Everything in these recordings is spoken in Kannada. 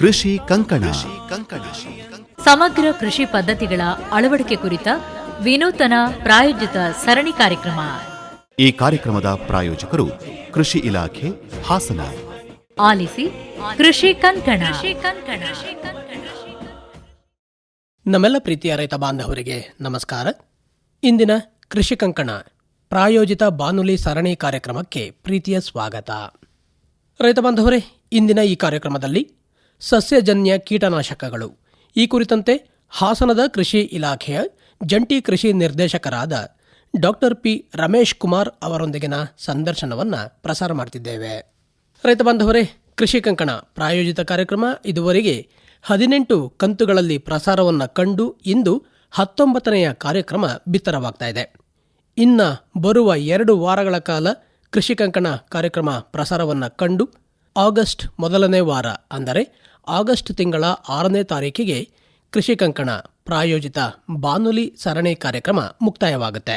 ಕೃಷಿ ಕಂಕಣ. ಸಮಗ್ರ ಕೃಷಿ ಪದ್ಧತಿಗಳ ಅಳವಡಿಕೆ ಕುರಿತ ವಿನೂತನ ಪ್ರಾಯೋಜಿತ ಸರಣಿ ಕಾರ್ಯಕ್ರಮ. ಈ ಕಾರ್ಯಕ್ರಮದ ಪ್ರಾಯೋಜಕರು ಕೃಷಿ ಇಲಾಖೆ, ಹಾಸನ. ಆಲಿಸಿ ಕೃಷಿ ಕಂಕಣ. ನಮ್ಮೆಲ್ಲ ಪ್ರೀತಿಯ ರೈತ ಬಾಂಧವರಿಗೆ ನಮಸ್ಕಾರ. ಇಂದಿನ ಕೃಷಿ ಕಂಕಣ ಪ್ರಾಯೋಜಿತ ಬಾನುಲಿ ಸರಣಿ ಕಾರ್ಯಕ್ರಮಕ್ಕೆ ಪ್ರೀತಿಯ ಸ್ವಾಗತ. ರೈತ ಬಾಂಧವರೇ, ಇಂದಿನ ಈ ಕಾರ್ಯಕ್ರಮದಲ್ಲಿ ಸಸ್ಯಜನ್ಯ ಕೀಟನಾಶಕಗಳು ಈ ಕುರಿತಂತೆ ಹಾಸನದ ಕೃಷಿ ಇಲಾಖೆಯ ಜಂಟಿ ಕೃಷಿ ನಿರ್ದೇಶಕರಾದ ಡಾಕ್ಟರ್ ಪಿ ರಮೇಶ್ ಕುಮಾರ್ ಅವರೊಂದಿಗಿನ ಸಂದರ್ಶನವನ್ನು ಪ್ರಸಾರ ಮಾಡ್ತಿದ್ದೇವೆ. ರೈತ ಬಾಂಧವರೇ, ಕೃಷಿ ಕಂಕಣ ಪ್ರಾಯೋಜಿತ ಕಾರ್ಯಕ್ರಮ ಇದುವರೆಗೆ 18 ಕಂತುಗಳಲ್ಲಿ ಪ್ರಸಾರವನ್ನು ಕಂಡು ಇಂದು 19ನೆಯ ಕಾರ್ಯಕ್ರಮ ಬಿತ್ತರವಾಗ್ತಾ ಇದೆ. ಇನ್ನು ಬರುವ 2 ವಾರಗಳ ಕಾಲ ಕೃಷಿ ಕಂಕಣ ಕಾರ್ಯಕ್ರಮ ಪ್ರಸಾರವನ್ನು ಕಂಡು ಆಗಸ್ಟ್ ಮೊದಲನೇ ವಾರ ಅಂದರೆ ಆಗಸ್ಟ್ ತಿಂಗಳ 6ನೇ ತಾರೀಕಿಗೆ ಕೃಷಿ ಕಂಕಣ ಪ್ರಾಯೋಜಿತ ಬಾನುಲಿ ಸರಣಿ ಕಾರ್ಯಕ್ರಮ ಮುಕ್ತಾಯವಾಗುತ್ತೆ.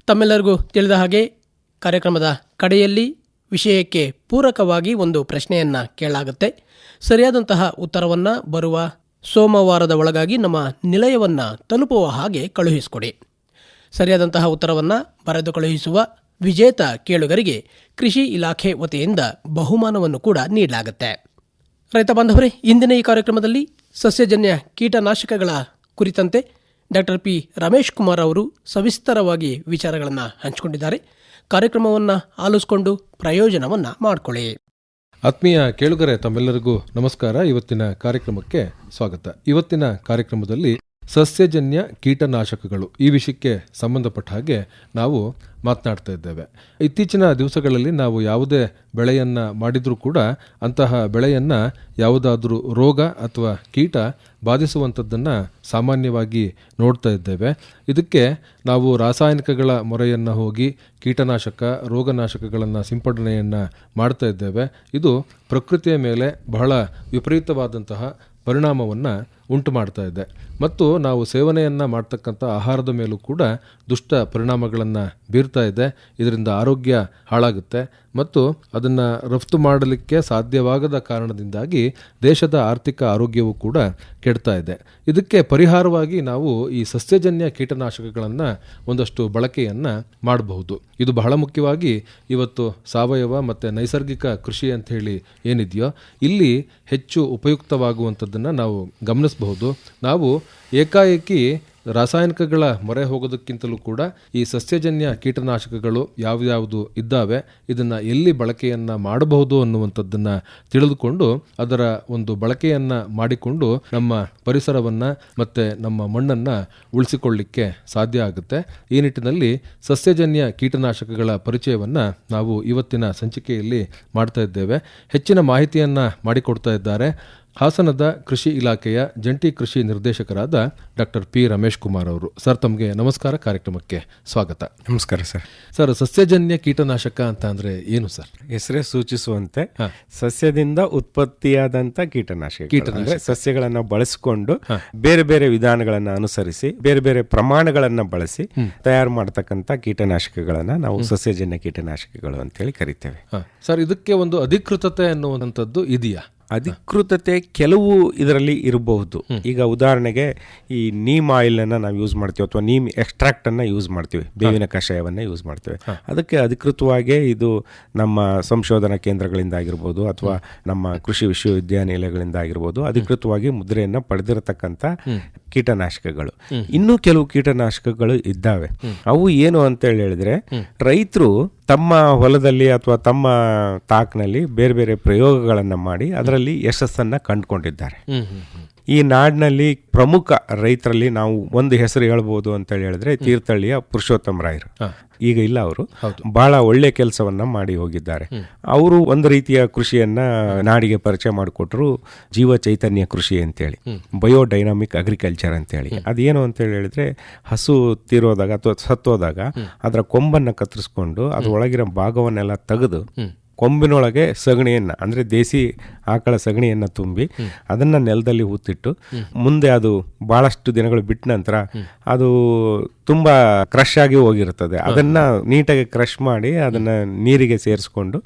ತಮ್ಮೆಲ್ಲರಿಗೂ ತಿಳಿದ ಹಾಗೆ ಕಾರ್ಯಕ್ರಮದ ಕಡೆಯಲ್ಲಿ ವಿಷಯಕ್ಕೆ ಪೂರಕವಾಗಿ ಒಂದು ಪ್ರಶ್ನೆಯನ್ನು ಕೇಳಲಾಗುತ್ತೆ. ಸರಿಯಾದಂತಹ ಉತ್ತರವನ್ನು ಬರುವ ಸೋಮವಾರದ ಒಳಗಾಗಿ ನಮ್ಮ ನಿಲಯವನ್ನು ತಲುಪುವ ಹಾಗೆ ಕಳುಹಿಸಿಕೊಡಿ. ಸರಿಯಾದಂತಹ ಉತ್ತರವನ್ನು ಬರೆದು ಕಳುಹಿಸುವ ವಿಜೇತ ಕೇಳುಗರಿಗೆ ಕೃಷಿ ಇಲಾಖೆ ವತಿಯಿಂದ ಬಹುಮಾನವನ್ನು ಕೂಡ ನೀಡಲಾಗುತ್ತೆ. ರೈತ ಬಾಂಧವರೇ, ಇಂದಿನ ಈ ಕಾರ್ಯಕ್ರಮದಲ್ಲಿ ಸಸ್ಯಜನ್ಯ ಕೀಟನಾಶಕಗಳ ಕುರಿತಂತೆ ಡಾಕ್ಟರ್ ಪಿ ರಮೇಶ್ ಕುಮಾರ್ ಅವರು ಸವಿಸ್ತರವಾಗಿ ವಿಚಾರಗಳನ್ನು ಹಂಚಿಕೊಂಡಿದ್ದಾರೆ. ಕಾರ್ಯಕ್ರಮವನ್ನು ಆಲಿಸಿಕೊಂಡು ಪ್ರಯೋಜನವನ್ನು ಮಾಡಿಕೊಳ್ಳಿ. ಆತ್ಮೀಯ ಕೇಳುಗರೆ, ತಮ್ಮೆಲ್ಲರಿಗೂ ನಮಸ್ಕಾರ. ಇವತ್ತಿನ ಕಾರ್ಯಕ್ರಮಕ್ಕೆ ಸ್ವಾಗತ. ಇವತ್ತಿನ ಕಾರ್ಯಕ್ರಮದಲ್ಲಿ ಸಸ್ಯಜನ್ಯ ಕೀಟನಾಶಕಗಳು ಈ ವಿಷಯಕ್ಕೆ ಸಂಬಂಧಪಟ್ಟ ಹಾಗೆ ನಾವು ಮಾತನಾಡ್ತಾ ಇದ್ದೇವೆ. ಇತ್ತೀಚಿನ ದಿವಸಗಳಲ್ಲಿ ನಾವು ಯಾವುದೇ ಬೆಳೆಯನ್ನು ಮಾಡಿದರೂ ಕೂಡ ಅಂತಹ ಬೆಳೆಯನ್ನು ಯಾವುದಾದ್ರೂ ರೋಗ ಅಥವಾ ಕೀಟ ಬಾಧಿಸುವಂಥದ್ದನ್ನು ಸಾಮಾನ್ಯವಾಗಿ ನೋಡ್ತಾ ಇದ್ದೇವೆ. ಇದಕ್ಕೆ ನಾವು ರಾಸಾಯನಿಕಗಳ ಮೊರೆಯನ್ನು ಹೋಗಿ ಕೀಟನಾಶಕ, ರೋಗನಾಶಕಗಳನ್ನು ಸಿಂಪಡಣೆಯನ್ನು ಮಾಡ್ತಾ ಇದ್ದೇವೆ. ಇದು ಪ್ರಕೃತಿಯ ಮೇಲೆ ಬಹಳ ವಿಪರೀತವಾದಂತಹ ಪರಿಣಾಮವನ್ನು ಉಂಟು ಮಾಡ್ತಾ ಇದೆ ಮತ್ತು ನಾವು ಸೇವನೆಯನ್ನು ಮಾಡ್ತಕ್ಕಂಥ ಆಹಾರದ ಮೇಲೂ ಕೂಡ ದುಷ್ಟ ಪರಿಣಾಮಗಳನ್ನು ಬೀರ್ತಾ ಇದೆ. ಇದರಿಂದ ಆರೋಗ್ಯ ಹಾಳಾಗುತ್ತೆ ಮತ್ತು ಅದನ್ನು ರಫ್ತು ಮಾಡಲಿಕ್ಕೆ ಸಾಧ್ಯವಾಗದ ಕಾರಣದಿಂದಾಗಿ ದೇಶದ ಆರ್ಥಿಕ ಆರೋಗ್ಯವೂ ಕೂಡ ಕೆಡ್ತಾ ಇದೆ. ಇದಕ್ಕೆ ಪರಿಹಾರವಾಗಿ ನಾವು ಈ ಸಸ್ಯಜನ್ಯ ಕೀಟನಾಶಕಗಳನ್ನು ಒಂದಷ್ಟು ಬಳಕೆಯನ್ನು ಮಾಡಬಹುದು. ಇದು ಬಹಳ ಮುಖ್ಯವಾಗಿ ಇವತ್ತು ಸಾವಯವ ಮತ್ತು ನೈಸರ್ಗಿಕ ಕೃಷಿ ಅಂತ ಹೇಳಿ ಏನಿದೆಯೋ ಇಲ್ಲಿ ಹೆಚ್ಚು ಉಪಯುಕ್ತವಾಗುವಂಥದ್ದನ್ನು ನಾವು ಗಮನಿಸಬಹುದು. ನಾವು ಏಕಾಏಕಿ ರಾಸಾಯನಿಕಗಳ ಮೊರೆ ಹೋಗೋದಕ್ಕಿಂತಲೂ ಕೂಡ ಈ ಸಸ್ಯಜನ್ಯ ಕೀಟನಾಶಕಗಳು ಯಾವ್ಯಾವುದು ಇದ್ದಾವೆ, ಇದನ್ನು ಎಲ್ಲಿ ಬಳಕೆಯನ್ನು ಮಾಡಬಹುದು ಅನ್ನುವಂಥದ್ದನ್ನು ತಿಳಿದುಕೊಂಡು ಅದರ ಒಂದು ಬಳಕೆಯನ್ನು ಮಾಡಿಕೊಂಡು ನಮ್ಮ ಪರಿಸರವನ್ನು ಮತ್ತು ನಮ್ಮ ಮಣ್ಣನ್ನು ಉಳಿಸಿಕೊಳ್ಳಿಕ್ಕೆ ಸಾಧ್ಯ ಆಗುತ್ತೆ. ಈ ನಿಟ್ಟಿನಲ್ಲಿ ಸಸ್ಯಜನ್ಯ ಕೀಟನಾಶಕಗಳ ಪರಿಚಯವನ್ನು ನಾವು ಇವತ್ತಿನ ಸಂಚಿಕೆಯಲ್ಲಿ ಮಾಡ್ತಾ ಇದ್ದೇವೆ. ಹೆಚ್ಚಿನ ಮಾಹಿತಿಯನ್ನು ಮಾಡಿಕೊಡ್ತಾ ಇದ್ದಾರೆ ಹಾಸನದ ಕೃಷಿ ಇಲಾಖೆಯ ಜಂಟಿ ಕೃಷಿ ನಿರ್ದೇಶಕರಾದ ಡಾಕ್ಟರ್ ಪಿ ರಮೇಶ್ ಕುಮಾರ್ ಅವರು. ಸರ್, ತಮಗೆ ನಮಸ್ಕಾರ, ಕಾರ್ಯಕ್ರಮಕ್ಕೆ ಸ್ವಾಗತ. ನಮಸ್ಕಾರ ಸರ್. ಸರ್, ಸಸ್ಯಜನ್ಯ ಕೀಟನಾಶಕ ಅಂತ ಅಂದ್ರೆ ಏನು ಸರ್? ಹೆಸರೇ ಸೂಚಿಸುವಂತೆ ಸಸ್ಯದಿಂದ ಉತ್ಪತ್ತಿಯಾದಂತ ಕೀಟನಾಶಕ ಸಸ್ಯಗಳನ್ನ ಬಳಸಿಕೊಂಡು ಬೇರೆ ಬೇರೆ ವಿಧಾನಗಳನ್ನ ಅನುಸರಿಸಿ ಬೇರೆ ಬೇರೆ ಪ್ರಮಾಣಗಳನ್ನ ಬಳಸಿ ತಯಾರು ಮಾಡತಕ್ಕಂತ ಕೀಟನಾಶಕಗಳನ್ನ ನಾವು ಸಸ್ಯಜನ್ಯ ಕೀಟನಾಶಕಗಳು ಅಂತೇಳಿ ಕರಿತೇವೆ. ಸರ್, ಇದಕ್ಕೆ ಒಂದು ಅಧಿಕೃತತೆ ಅನ್ನುವಂಥದ್ದು ಇದೆಯಾ? ಅಧಿಕೃತತೆ ಕೆಲವು ಇದರಲ್ಲಿ ಇರಬಹುದು. ಈಗ ಉದಾಹರಣೆಗೆ ಈ ನೀಮ್ ಆಯಿಲ್ ಅನ್ನ ನಾವು ಯೂಸ್ ಮಾಡ್ತೀವಿ ಅಥವಾ ನೀಮ್ ಎಕ್ಸ್ಟ್ರಾಕ್ಟ್ ಅನ್ನ ಯೂಸ್ ಮಾಡ್ತೀವಿ, ಬೇವಿನ ಕಷಾಯವನ್ನ ಯೂಸ್ ಮಾಡ್ತೇವೆ. ಅದಕ್ಕೆ ಅಧಿಕೃತವಾಗಿ ಇದು ನಮ್ಮ ಸಂಶೋಧನಾ ಕೇಂದ್ರಗಳಿಂದ ಆಗಿರ್ಬೋದು ಅಥವಾ ನಮ್ಮ ಕೃಷಿ ವಿಶ್ವವಿದ್ಯಾನಿಲಯಗಳಿಂದ ಆಗಿರ್ಬೋದು ಅಧಿಕೃತವಾಗಿ ಮುದ್ರೆಯನ್ನ ಪಡೆದಿರತಕ್ಕಂಥ ಕೀಟನಾಶಕಗಳು. ಇನ್ನೂ ಕೆಲವು ಕೀಟನಾಶಕಗಳು ಇದ್ದಾವೆ. ಅವು ಏನು ಅಂತ ಹೇಳಿದ್ರೆ ರೈತರು ತಮ್ಮ ಹೊಲದಲ್ಲಿ ಅಥವಾ ತಮ್ಮ ತಾಕ್ನಲ್ಲಿ ಬೇರೆ ಬೇರೆ ಪ್ರಯೋಗಗಳನ್ನ ಮಾಡಿ ಅದರಲ್ಲಿ ಯಶಸ್ಸನ್ನ ಕಂಡುಕೊಂಡಿದ್ದಾರೆ. ಈ ನಾಡಿನಲ್ಲಿ ಪ್ರಮುಖ ರೈತರಲ್ಲಿ ನಾವು ಒಂದು ಹೆಸರು ಹೇಳ್ಬೋದು ಅಂತ ಹೇಳಿದ್ರೆ ತೀರ್ಥಹಳ್ಳಿಯ ಪುರುಷೋತ್ತಮ ರಾಯರು. ಈಗ ಇಲ್ಲ, ಅವರು ಬಹಳ ಒಳ್ಳೆ ಕೆಲಸವನ್ನ ಮಾಡಿ ಹೋಗಿದ್ದಾರೆ. ಅವರು ಒಂದು ರೀತಿಯ ಕೃಷಿಯನ್ನ ನಾಡಿಗೆ ಪರಿಚಯ ಮಾಡಿಕೊಟ್ರು, ಜೀವ ಚೈತನ್ಯ ಕೃಷಿ ಅಂತೇಳಿ, ಬಯೋಡೈನಾಮಿಕ್ ಅಗ್ರಿಕಲ್ಚರ್ ಅಂತೇಳಿ. ಅದೇನು ಅಂತ ಹೇಳಿದ್ರೆ ಹಸು ತೀರೋದಾಗ ಅಥವಾ ಸತ್ತೋದಾಗ ಅದರ ಕೊಂಬನ್ನ ಕತ್ತರಿಸ್ಕೊಂಡು ಅದ್ರೊಳಗಿರೋ ಭಾಗವನ್ನೆಲ್ಲ ತೆಗೆದು ಕೊಂಬಿನೊಳಗೆ ಸಗಣಿಯನ್ನ ಅಂದ್ರೆ ದೇಸಿ ಆಕಳ ಸಗಣಿಯನ್ನು ತುಂಬಿ ಅದನ್ನು ನೆಲದಲ್ಲಿ ಹೂತಿಟ್ಟು ಮುಂದೆ ಅದು ಭಾಳಷ್ಟು ದಿನಗಳು ಬಿಟ್ಟ ನಂತರ ಅದು ತುಂಬ ಕ್ರಶ್ ಆಗಿ ಹೋಗಿರ್ತದೆ. ಅದನ್ನು ನೀಟಾಗಿ ಕ್ರಶ್ ಮಾಡಿ ಅದನ್ನು ನೀರಿಗೆ ಸೇರಿಸ್ಕೊಂಡು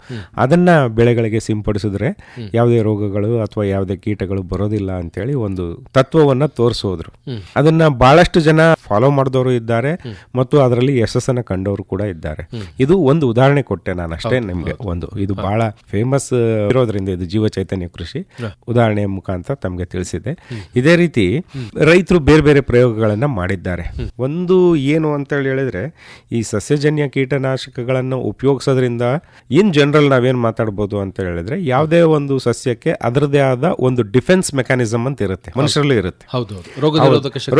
ಅದನ್ನು ಬೆಳೆಗಳಿಗೆ ಸಿಂಪಡಿಸಿದ್ರೆ ಯಾವುದೇ ರೋಗಗಳು ಅಥವಾ ಯಾವುದೇ ಕೀಟಗಳು ಬರೋದಿಲ್ಲ ಅಂತೇಳಿ ಒಂದು ತತ್ವವನ್ನು ತೋರಿಸೋದ್ರು. ಅದನ್ನು ಭಾಳಷ್ಟು ಜನ ಫಾಲೋ ಮಾಡಿದವರು ಇದ್ದಾರೆ ಮತ್ತು ಅದರಲ್ಲಿ ಯಶಸ್ಸನ್ನು ಕಂಡವರು ಕೂಡ ಇದ್ದಾರೆ. ಇದು ಒಂದು ಉದಾಹರಣೆ ಕೊಟ್ಟೆ ನಾನು ಅಷ್ಟೇ ನಿಮಗೆ. ಇದು ಬಹಳ ಫೇಮಸ್ ಇರೋದ್ರಿಂದ ಇದು ಜೀವ ಚೈತನ್ಯ ಕೃಷಿ ಉದಾಹರಣೆಯ ಮುಖಾಂತರ ತಮಗೆ ತಿಳಿಸಿದೆ. ಇದೇ ರೀತಿ ರೈತರು ಬೇರೆ ಬೇರೆ ಪ್ರಯೋಗಗಳನ್ನು ಮಾಡಿದ್ದಾರೆ. ಒಂದು ಏನು ಅಂತ ಹೇಳಿದ್ರೆ ಈ ಸಸ್ಯಜನ್ಯ ಕೀಟನಾಶಕಗಳನ್ನು ಉಪಯೋಗಿಸೋದ್ರಿಂದ ಇನ್ ಜನರಲ್ ನಾವೇನು ಮಾತಾಡ್ಬೋದು ಅಂತ ಹೇಳಿದ್ರೆ ಯಾವುದೇ ಒಂದು ಸಸ್ಯಕ್ಕೆ ಅದರದೇ ಆದ ಒಂದು ಡಿಫೆನ್ಸ್ ಮೆಕ್ಯಾನಿಸಮ್ ಅಂತ ಇರುತ್ತೆ, ಮನುಷ್ಯರಲ್ಲೂ ಇರುತ್ತೆ.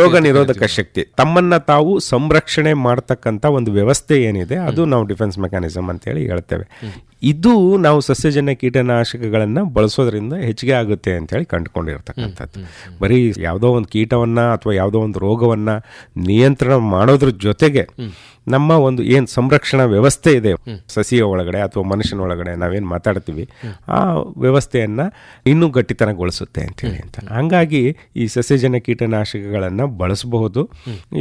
ರೋಗ ನಿರೋಧಕ ಶಕ್ತಿ, ತಮ್ಮನ್ನ ತಾವು ಸಂರಕ್ಷಣೆ ಮಾಡತಕ್ಕಂತ ಒಂದು ವ್ಯವಸ್ಥೆ ಏನಿದೆ ಅದು ನಾವು ಡಿಫೆನ್ಸ್ ಮೆಕ್ಯಾನಿಸಮ್ ಅಂತ ಹೇಳಿ ಹೇಳ್ತೇವೆ. ಇದು ನಾವು ಸಸ್ಯಜನ್ಯ ಕೀಟನಾಶಕಗಳನ್ನು ಬಳಸೋದ್ರಿಂದ ಹೆಚ್ಚಿಗೆ ಆಗುತ್ತೆ ಅಂತ ಹೇಳಿ ಕಂಡುಕೊಂಡಿರ್ತಕ್ಕಂಥದ್ದು. ಬರೀ ಯಾವುದೋ ಒಂದು ಕೀಟವನ್ನ ಅಥವಾ ಯಾವುದೋ ಒಂದು ರೋಗವನ್ನ ನಿಯಂತ್ರಣ ಮಾಡೋದ್ರ ಜೊತೆಗೆ ನಮ್ಮ ಒಂದು ಏನು ಸಂರಕ್ಷಣಾ ವ್ಯವಸ್ಥೆ ಇದೆ ಸಸಿಯ ಒಳಗಡೆ ಅಥವಾ ಮನುಷ್ಯನ ಒಳಗಡೆ ನಾವೇನು ಮಾತಾಡ್ತೀವಿ ಆ ವ್ಯವಸ್ಥೆಯನ್ನ ಇನ್ನೂ ಗಟ್ಟಿತನಗೊಳಿಸುತ್ತೆ ಅಂತೇಳಿ ಅಂತ. ಹಂಗಾಗಿ ಈ ಸಸ್ಯಜನ್ಯ ಕೀಟನಾಶಕಗಳನ್ನು ಬಳಸಬಹುದು.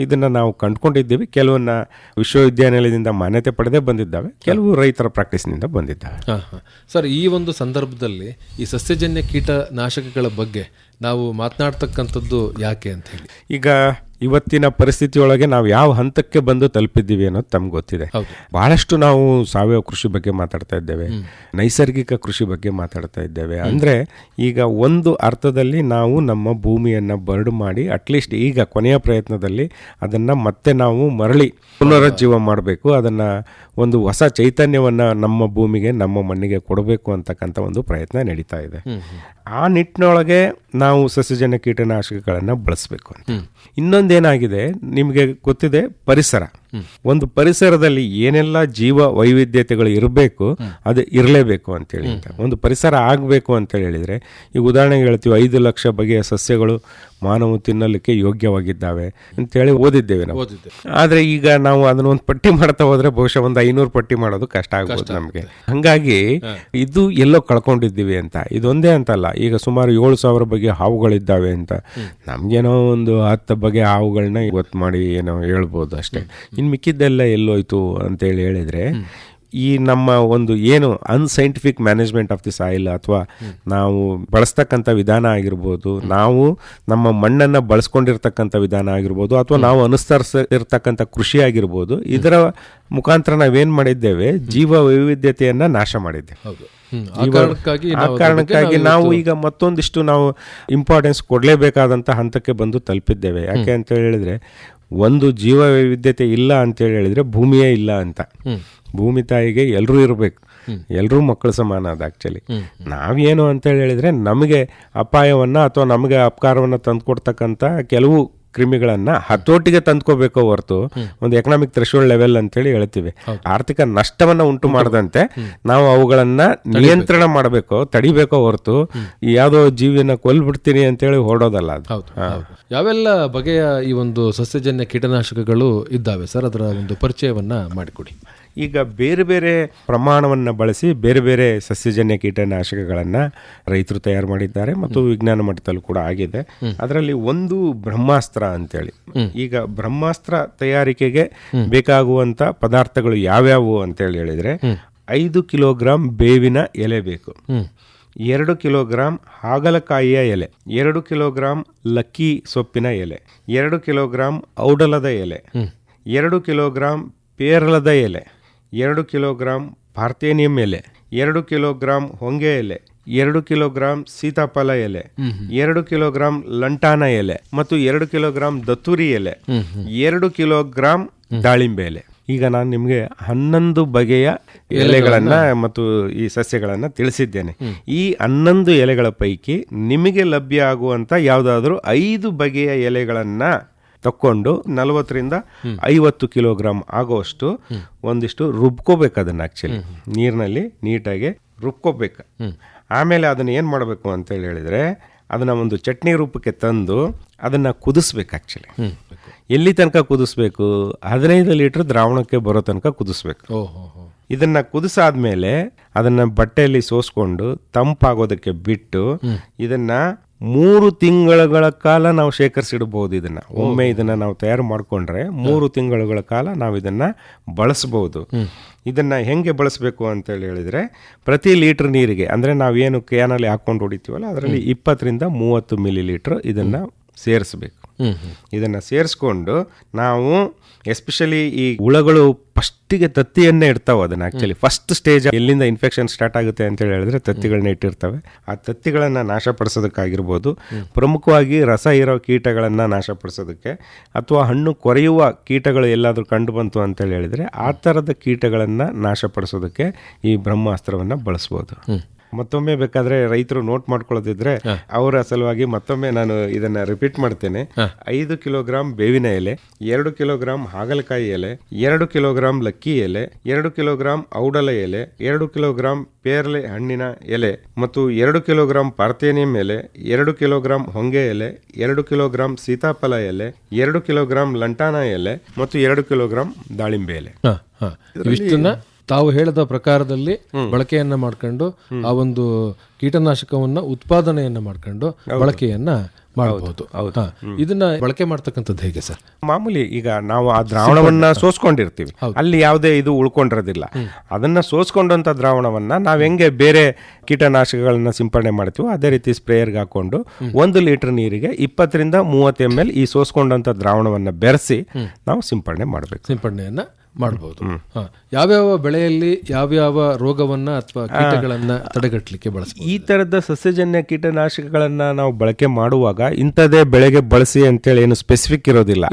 ಇದನ್ನ ನಾವು ಕಂಡುಕೊಂಡಿದ್ದೀವಿ. ಕೆಲವನ್ನ ವಿಶ್ವವಿದ್ಯಾನಿಲಯದಿಂದ ಮಾನ್ಯತೆ ಪಡೆದೇ ಬಂದಿದ್ದಾವೆ, ಕೆಲವು ರೈತರ ಪ್ರಾಕ್ಟೀಸ್ನಿಂದ ಬಂದಿದ್ದಾವೆ. ಸರ್, ಈ ಒಂದು ಸಂದರ್ಭದಲ್ಲಿ ಈ ಸಸ್ಯಜನ್ಯ ಕೀಟನಾಶಕಗಳ ಬಗ್ಗೆ ನಾವು ಮಾತನಾಡ್ತಕ್ಕಂಥದ್ದು ಯಾಕೆ ಅಂತ ಹೇಳಿ, ಈಗ ಇವತ್ತಿನ ಪರಿಸ್ಥಿತಿಯೊಳಗೆ ನಾವು ಯಾವ ಹಂತಕ್ಕೆ ಬಂದು ತಲುಪಿದ್ದೀವಿ ಅನ್ನೋದು ತಮ್ಗೆ ಗೊತ್ತಿದೆ. ಬಹಳಷ್ಟು ನಾವು ಸಾವಯವ ಕೃಷಿ ಬಗ್ಗೆ ಮಾತಾಡ್ತಾ ಇದ್ದೇವೆ, ನೈಸರ್ಗಿಕ ಕೃಷಿ ಬಗ್ಗೆ ಮಾತಾಡ್ತಾ ಇದ್ದೇವೆ. ಅಂದ್ರೆ ಈಗ ಒಂದು ಅರ್ಥದಲ್ಲಿ ನಾವು ನಮ್ಮ ಭೂಮಿಯನ್ನ ಬರಡು ಮಾಡಿ ಅಟ್ಲೀಸ್ಟ್ ಈಗ ಕೊನೆಯ ಪ್ರಯತ್ನದಲ್ಲಿ ಅದನ್ನ ಮತ್ತೆ ನಾವು ಮರಳಿ ಪುನರುಜ್ಜೀವ ಮಾಡಬೇಕು, ಅದನ್ನ ಒಂದು ಹೊಸ ಚೈತನ್ಯವನ್ನ ನಮ್ಮ ಭೂಮಿಗೆ ನಮ್ಮ ಮಣ್ಣಿಗೆ ಕೊಡಬೇಕು ಅಂತಕ್ಕಂಥ ಒಂದು ಪ್ರಯತ್ನ ನಡೀತಾ ಇದೆ. ಆ ನಿಟ್ಟಿನೊಳಗೆ ನಾವು ಸಸ್ಯಜನ್ಯ ಕೀಟನಾಶಕಗಳನ್ನು ಬಳಸಬೇಕು ಅಂತ. ಇನ್ನೊಂದೇನಾಗಿದೆ ನಿಮಗೆ ಗೊತ್ತಿದೆ, ಪರಿಸರ. ಒಂದು ಪರಿಸರದಲ್ಲಿ ಏನೆಲ್ಲ ಜೀವ ವೈವಿಧ್ಯತೆಗಳು ಇರಬೇಕು ಅದು ಇರಲೇಬೇಕು ಅಂತೇಳಿ ಅಂತ. ಒಂದು ಪರಿಸರ ಆಗಬೇಕು ಅಂತ ಹೇಳಿದ್ರೆ ಈಗ ಉದಾಹರಣೆಗೆ ಹೇಳ್ತೀವಿ 5 ಲಕ್ಷ ಬಗೆಯ ಸಸ್ಯಗಳು ಮಾನವ ತಿನ್ನಲಿಕ್ಕೆ ಯೋಗ್ಯವಾಗಿದ್ದಾವೆ ಅಂತೇಳಿ ಓದಿದ್ದೇವೆ ನಾವು. ಆದ್ರೆ ಈಗ ನಾವು ಅದನ್ನ ಒಂದು ಪಟ್ಟಿ ಮಾಡ್ತಾ ಹೋದ್ರೆ ಬಹುಶಃ ಒಂದು 500 ಪಟ್ಟಿ ಮಾಡೋದು ಕಷ್ಟ ಆಗ್ಬೋದು ನಮಗೆ. ಹಂಗಾಗಿ ಇದು ಎಲ್ಲೋ ಕಳ್ಕೊಂಡಿದ್ದೀವಿ ಅಂತ. ಇದೊಂದೇ ಅಂತಲ್ಲ, ಈಗ ಸುಮಾರು 7,000 ಬಗೆಯ ಹಾವುಗಳಿದ್ದಾವೆ ಅಂತ. ನಮ್ಗೇನೋ ಒಂದು 10 ಬಗೆಯ ಹಾವುಗಳನ್ನ ಇವತ್ತು ಮಾಡಿ ಏನೋ ಹೇಳ್ಬೋದು ಅಷ್ಟೇ. ಇನ್ನು ಮಿಕ್ಕಿದ್ದೆಲ್ಲ ಎಲ್ಲೋಯ್ತು ಅಂತೇಳಿ ಹೇಳಿದ್ರೆ ಈ ನಮ್ಮ ಒಂದು ಏನು unscientific management of the soil ಅಥವಾ ನಾವು ಬಳಸ್ತಕ್ಕಂಥ ವಿಧಾನ ಆಗಿರ್ಬೋದು, ನಾವು ನಮ್ಮ ಮಣ್ಣನ್ನು ಬಳಸ್ಕೊಂಡಿರ್ತಕ್ಕಂಥ ವಿಧಾನ ಆಗಿರ್ಬೋದು, ಅಥವಾ ನಾವು ಅನುಸರಿಸಿರ್ತಕ್ಕಂಥ ಕೃಷಿ ಆಗಿರ್ಬೋದು, ಇದರ ಮುಖಾಂತರ ನಾವೇನ್ ಮಾಡಿದ್ದೇವೆ, ಜೀವ ವೈವಿಧ್ಯತೆಯನ್ನ ನಾಶ ಮಾಡಿದ್ದೇವೆ. ಆ ಕಾರಣಕ್ಕಾಗಿ ನಾವು ಈಗ ಮತ್ತೊಂದಿಷ್ಟು ನಾವು ಇಂಪಾರ್ಟೆನ್ಸ್ ಕೊಡಲೇಬೇಕಾದಂಥ ಹಂತಕ್ಕೆ ಬಂದು ತಲುಪಿದ್ದೇವೆ. ಯಾಕೆ ಅಂತ ಹೇಳಿದ್ರೆ ಒಂದು ಜೀವ ವೈವಿಧ್ಯತೆ ಇಲ್ಲ ಅಂತ ಹೇಳಿದ್ರೆ ಭೂಮಿಯೇ ಇಲ್ಲ ಅಂತ. ಭೂಮಿ ತಾಯಿಗೆ ಎಲ್ಲರೂ ಇರಬೇಕು, ಎಲ್ಲರೂ ಮಕ್ಕಳು ಸಮಾನ. ಅದು ಆಕ್ಚುಲಿ ನಾವೇನು ಅಂತ ಹೇಳಿದ್ರೆ ನಮಗೆ ಅಪಾಯವನ್ನ ಅಥವಾ ನಮಗೆ ಅಪಕಾರವನ್ನ ತಂದುಕೊಡ್ತಕ್ಕಂಥ ಕೆಲವು ಕ್ರಿಮಿಗಳನ್ನ ಹತೋಟಿಗೆ ತಂದ್ಕೋಬೇಕೋ ಹೊರತು ಒಂದು ಎಕನಾಮಿಕ್ ಥ್ರೆಶೋಲ್ಡ್ ಲೆವೆಲ್ ಅಂತೇಳಿ ಹೇಳ್ತೀವಿ, ಆರ್ಥಿಕ ನಷ್ಟವನ್ನ ಉಂಟು ಮಾಡದಂತೆ ನಾವು ಅವುಗಳನ್ನ ನಿಯಂತ್ರಣ ಮಾಡಬೇಕು, ತಡಿಬೇಕೋ ಹೊರತು ಯಾವುದೋ ಜೀವಿನ ಕೊಲ್ಬಿಡ್ತೀನಿ ಅಂತೇಳಿ ಹೊರಡೋದಲ್ಲ ಅದು. ಯಾವೆಲ್ಲ ಬಗೆಯ ಈ ಒಂದು ಸಸ್ಯಜನ್ಯ ಕೀಟನಾಶಕಗಳು ಇದ್ದಾವೆ ಸರ್, ಅದರ ಒಂದು ಪರಿಚಯವನ್ನ ಮಾಡಿಕೊಡಿ. ಈಗ ಬೇರೆ ಬೇರೆ ಪ್ರಮಾಣವನ್ನು ಬಳಸಿ ಬೇರೆ ಬೇರೆ ಸಸ್ಯಜನ್ಯ ಕೀಟನಾಶಕಗಳನ್ನು ರೈತರು ತಯಾರು ಮಾಡಿದ್ದಾರೆ ಮತ್ತು ವಿಜ್ಞಾನ ಮಟ್ಟದಲ್ಲೂ ಕೂಡ ಆಗಿದೆ. ಅದರಲ್ಲಿ ಒಂದು ಬ್ರಹ್ಮಾಸ್ತ್ರ ಅಂತೇಳಿ. ಈಗ ಬ್ರಹ್ಮಾಸ್ತ್ರ ತಯಾರಿಕೆಗೆ ಬೇಕಾಗುವಂತ ಪದಾರ್ಥಗಳು ಯಾವ್ಯಾವು ಅಂತೇಳಿ ಹೇಳಿದ್ರೆ 5 ಕಿಲೋಗ್ರಾಂ ಬೇವಿನ ಎಲೆ ಬೇಕು, 2 ಕಿಲೋಗ್ರಾಂ ಹಾಗಲಕಾಯಿಯ ಎಲೆ, 2 ಕಿಲೋಗ್ರಾಂ ಲಕ್ಕಿ ಸೊಪ್ಪಿನ ಎಲೆ, 2 ಕಿಲೋಗ್ರಾಂ ಔಡಲದ ಎಲೆ, 2 ಕಿಲೋಗ್ರಾಂ ಪೇರಲದ ಎಲೆ, 2 ಕಿಲೋಗ್ರಾಂ ಪಾರ್ಥೇನಿಯಂ ಎಲೆ, 2 ಕಿಲೋಗ್ರಾಂ ಹೊಂಗೆ ಎಲೆ, 2 ಕಿಲೋಗ್ರಾಂ ಸೀತಾಫಲ ಎಲೆ, 2 ಕಿಲೋಗ್ರಾಂ ಲಂಟಾನ ಎಲೆ ಮತ್ತು 2 ಕಿಲೋಗ್ರಾಂ ದತ್ತೂರಿ ಎಲೆ, 2 ಕಿಲೋಗ್ರಾಂ ದಾಳಿಂಬೆ ಎಲೆ. ಈಗ ನಾನು ನಿಮಗೆ 11 ಬಗೆಯ ಎಲೆಗಳನ್ನ ಮತ್ತು ಈ ಸಸ್ಯಗಳನ್ನ ತಿಳಿಸಿದ್ದೇನೆ. ಈ 11 ಎಲೆಗಳ ಪೈಕಿ ನಿಮಗೆ ಲಭ್ಯ ಆಗುವಂತ ಯಾವುದಾದ್ರೂ 5 ಬಗೆಯ ಎಲೆಗಳನ್ನ ತಕ್ಕೊಂಡು 40ರಿಂದ 50 ಕಿಲೋಗ್ರಾಂ ಆಗೋಷ್ಟು ಒಂದಿಷ್ಟು ರುಬ್ಕೋಬೇಕು. ಅದನ್ನ ಆಕ್ಚುಲಿ ನೀರಿನಲ್ಲಿ ನೀಟಾಗಿ ರುಬ್ಕೋಬೇಕು. ಆಮೇಲೆ ಅದನ್ನ ಏನ್ ಮಾಡಬೇಕು ಅಂತ ಹೇಳಿದ್ರೆ ಅದನ್ನ ಒಂದು ಚಟ್ನಿ ರೂಪಕ್ಕೆ ತಂದು ಅದನ್ನ ಕುದಿಸ್ಬೇಕು. ಆಕ್ಚುಲಿ ಎಲ್ಲಿ ತನಕ ಕುದಿಸ್ಬೇಕು, 15 ಲೀಟರ್ ದ್ರಾವಣಕ್ಕೆ ಬರೋ ತನಕ ಕುದಿಸ್ಬೇಕು. ಇದನ್ನ ಕುದಿಸಾದ್ಮೇಲೆ ಅದನ್ನ ಬಟ್ಟೆಯಲ್ಲಿ ಸೋಸ್ಕೊಂಡು ತಂಪಾಗೋದಕ್ಕೆ ಬಿಟ್ಟು ಇದನ್ನ 3 ತಿಂಗಳ ಕಾಲ ನಾವು ಶೇಖರಿಸಿಡಬಹುದು. ಇದನ್ನ ಒಮ್ಮೆ ಇದನ್ನ ನಾವು ತಯಾರು ಮಾಡ್ಕೊಂಡ್ರೆ 3 ತಿಂಗಳ ಕಾಲ ನಾವು ಇದನ್ನ ಬಳಸಬಹುದು. ಇದನ್ನ ಹೆಂಗೆ ಬಳಸಬೇಕು ಅಂತ ಹೇಳಿದ್ರೆ, ಪ್ರತಿ ಲೀಟರ್ ನೀರಿಗೆ, ಅಂದ್ರೆ ನಾವೇನು ಕ್ಯಾನಲ್ಲಿ ಹಾಕೊಂಡು ಹೊಡಿತೀವಲ್ಲ ಅದರಲ್ಲಿ 20 to 30 ml ಇದನ್ನ ಸೇರಿಸಬೇಕು. ಇದನ್ನ ಸೇರಿಸ್ಕೊಂಡು ನಾವು ಎಸ್ಪೆಷಲಿ ಈ ಹುಳಗಳು ಫಸ್ಟಿಗೆ ತತ್ತಿಯನ್ನೇ ಇಡ್ತಾವೆ. ಅದನ್ನ ಆಕ್ಚುಲಿ ಫಸ್ಟ್ ಸ್ಟೇಜ್ ಎಲ್ಲಿಂದ ಇನ್ಫೆಕ್ಷನ್ ಸ್ಟಾರ್ಟ್ ಆಗುತ್ತೆ ಅಂತ ಹೇಳಿದ್ರೆ ತತ್ತಿಗಳನ್ನ ಇಟ್ಟಿರ್ತವೆ. ಆ ತತ್ತಿಗಳನ್ನ ನಾಶಪಡಿಸೋದಕ್ಕಾಗಿರ್ಬೋದು, ಪ್ರಮುಖವಾಗಿ ರಸ ಇರೋ ಕೀಟಗಳನ್ನ ನಾಶಪಡಿಸೋದಕ್ಕೆ, ಅಥವಾ ಹಣ್ಣು ಕೊರೆಯುವ ಕೀಟಗಳು ಎಲ್ಲಾದ್ರೂ ಕಂಡು ಬಂತು ಅಂತ ಹೇಳಿದ್ರೆ ಆ ಥರದ ಕೀಟಗಳನ್ನ ನಾಶಪಡಿಸೋದಕ್ಕೆ ಈ ಬ್ರಹ್ಮಾಸ್ತ್ರವನ್ನ ಬಳಸ್ಬೋದು. ಮತ್ತೊಮ್ಮೆ ಬೇಕಾದ್ರೆ ರೈತರು ನೋಟ್ ಮಾಡ್ಕೊಳ್ಳೋದಿದ್ರೆ ಅವರ ಸಲುವಾಗಿ ಮತ್ತೊಮ್ಮೆ ನಾನು ಇದನ್ನ ರಿಪೀಟ್ ಮಾಡ್ತೇನೆ. 5 ಕಿಲೋಗ್ರಾಂ ಬೇವಿನ ಎಲೆ, 2 ಕಿಲೋಗ್ರಾಂ ಹಾಗಲಕಾಯಿ ಎಲೆ, 2 ಕಿಲೋಗ್ರಾಂ ಲಕ್ಕಿ ಎಲೆ, 2 ಕಿಲೋಗ್ರಾಂ ಔಡಲ ಎಲೆ, 2 ಕಿಲೋಗ್ರಾಂ ಪೇರ್ಲೆ ಹಣ್ಣಿನ ಎಲೆ ಮತ್ತು 2 ಕಿಲೋಗ್ರಾಂ ಪಾರ್ಥೇನಿಯಂ ಎಲೆ, 2 ಕಿಲೋಗ್ರಾಂ ಹೊಂಗೆ ಎಲೆ, 2 ಕಿಲೋಗ್ರಾಂ ಸೀತಾಫಲ ಎಲೆ, 2 ಕಿಲೋಗ್ರಾಂ ಲಂಟಾನ ಎಲೆ ಮತ್ತು 2 ಕಿಲೋಗ್ರಾಂ ದಾಳಿಂಬೆ ಎಲೆ. ಇಷ್ಟನ್ನ ತಾವು ಹೇಳಿದ ಪ್ರಕಾರದಲ್ಲಿ ಬಳಕೆಯನ್ನ ಮಾಡ್ಕೊಂಡು ಆ ಒಂದು ಕೀಟನಾಶಕವನ್ನ ಉತ್ಪಾದನೆಯನ್ನ ಮಾಡ್ಕೊಂಡು ಬಳಕೆಯನ್ನ ಮಾಡಬಹುದು. ಇದನ್ನ ಬಳಕೆ ಮಾಡ್ತಕ್ಕಂಥದ್ದು ಹೇಗೆ ಸರ್? ಮಾಮೂಲಿ ಈಗ ನಾವು ಆ ದ್ರಾವಣವನ್ನ ಸೋಸ್ಕೊಂಡಿರ್ತೀವಿ, ಅಲ್ಲಿ ಯಾವುದೇ ಇದು ಉಳ್ಕೊಂಡಿರೋದಿಲ್ಲ. ಅದನ್ನ ಸೋಸ್ಕೊಂಡಂತ ದ್ರಾವಣವನ್ನ ನಾವ್ ಹೆಂಗೆ ಬೇರೆ ಕೀಟನಾಶಕಗಳನ್ನ ಸಿಂಪಡಣೆ ಮಾಡ್ತೀವೋ ಅದೇ ರೀತಿ ಸ್ಪ್ರೇಯರ್ಗೆ ಹಾಕೊಂಡು 1 ಲೀಟರ್ ನೀರಿಗೆ 20 to 30 ml ಈ ಸೋಸ್ಕೊಂಡಂತ ದ್ರಾವಣವನ್ನ ಬೆರೆಸಿ ನಾವು ಸಿಂಪಡಣೆ ಮಾಡಬೇಕು. ಸಿಂಪಡಣೆಯನ್ನ ಮಾಡಬಹುದು. ಯಾವ್ಯಾವ ಬೆಳೆಯಲ್ಲಿ ಯಾವ್ಯಾವ ರೋಗವನ್ನ ಅಥವಾ ಕೀಟಗಳನ್ನ ತಡೆಗಟ್ಟಲಿಕ್ಕೆ ಬಳಸಬಹುದು? ಈ ತರದ ಸಸ್ಯಜನ್ಯ ಕೀಟನಾಶಕಗಳನ್ನ ನಾವು ಬಳಕೆ ಮಾಡುವಾಗ ಇಂಥದೇ ಬೆಳೆಗೆ ಬಳಸಿ ಅಂತೇಳಿ ಏನು ಸ್ಪೆಸಿಫಿಕ್ ಇರೋದಿಲ್ಲ.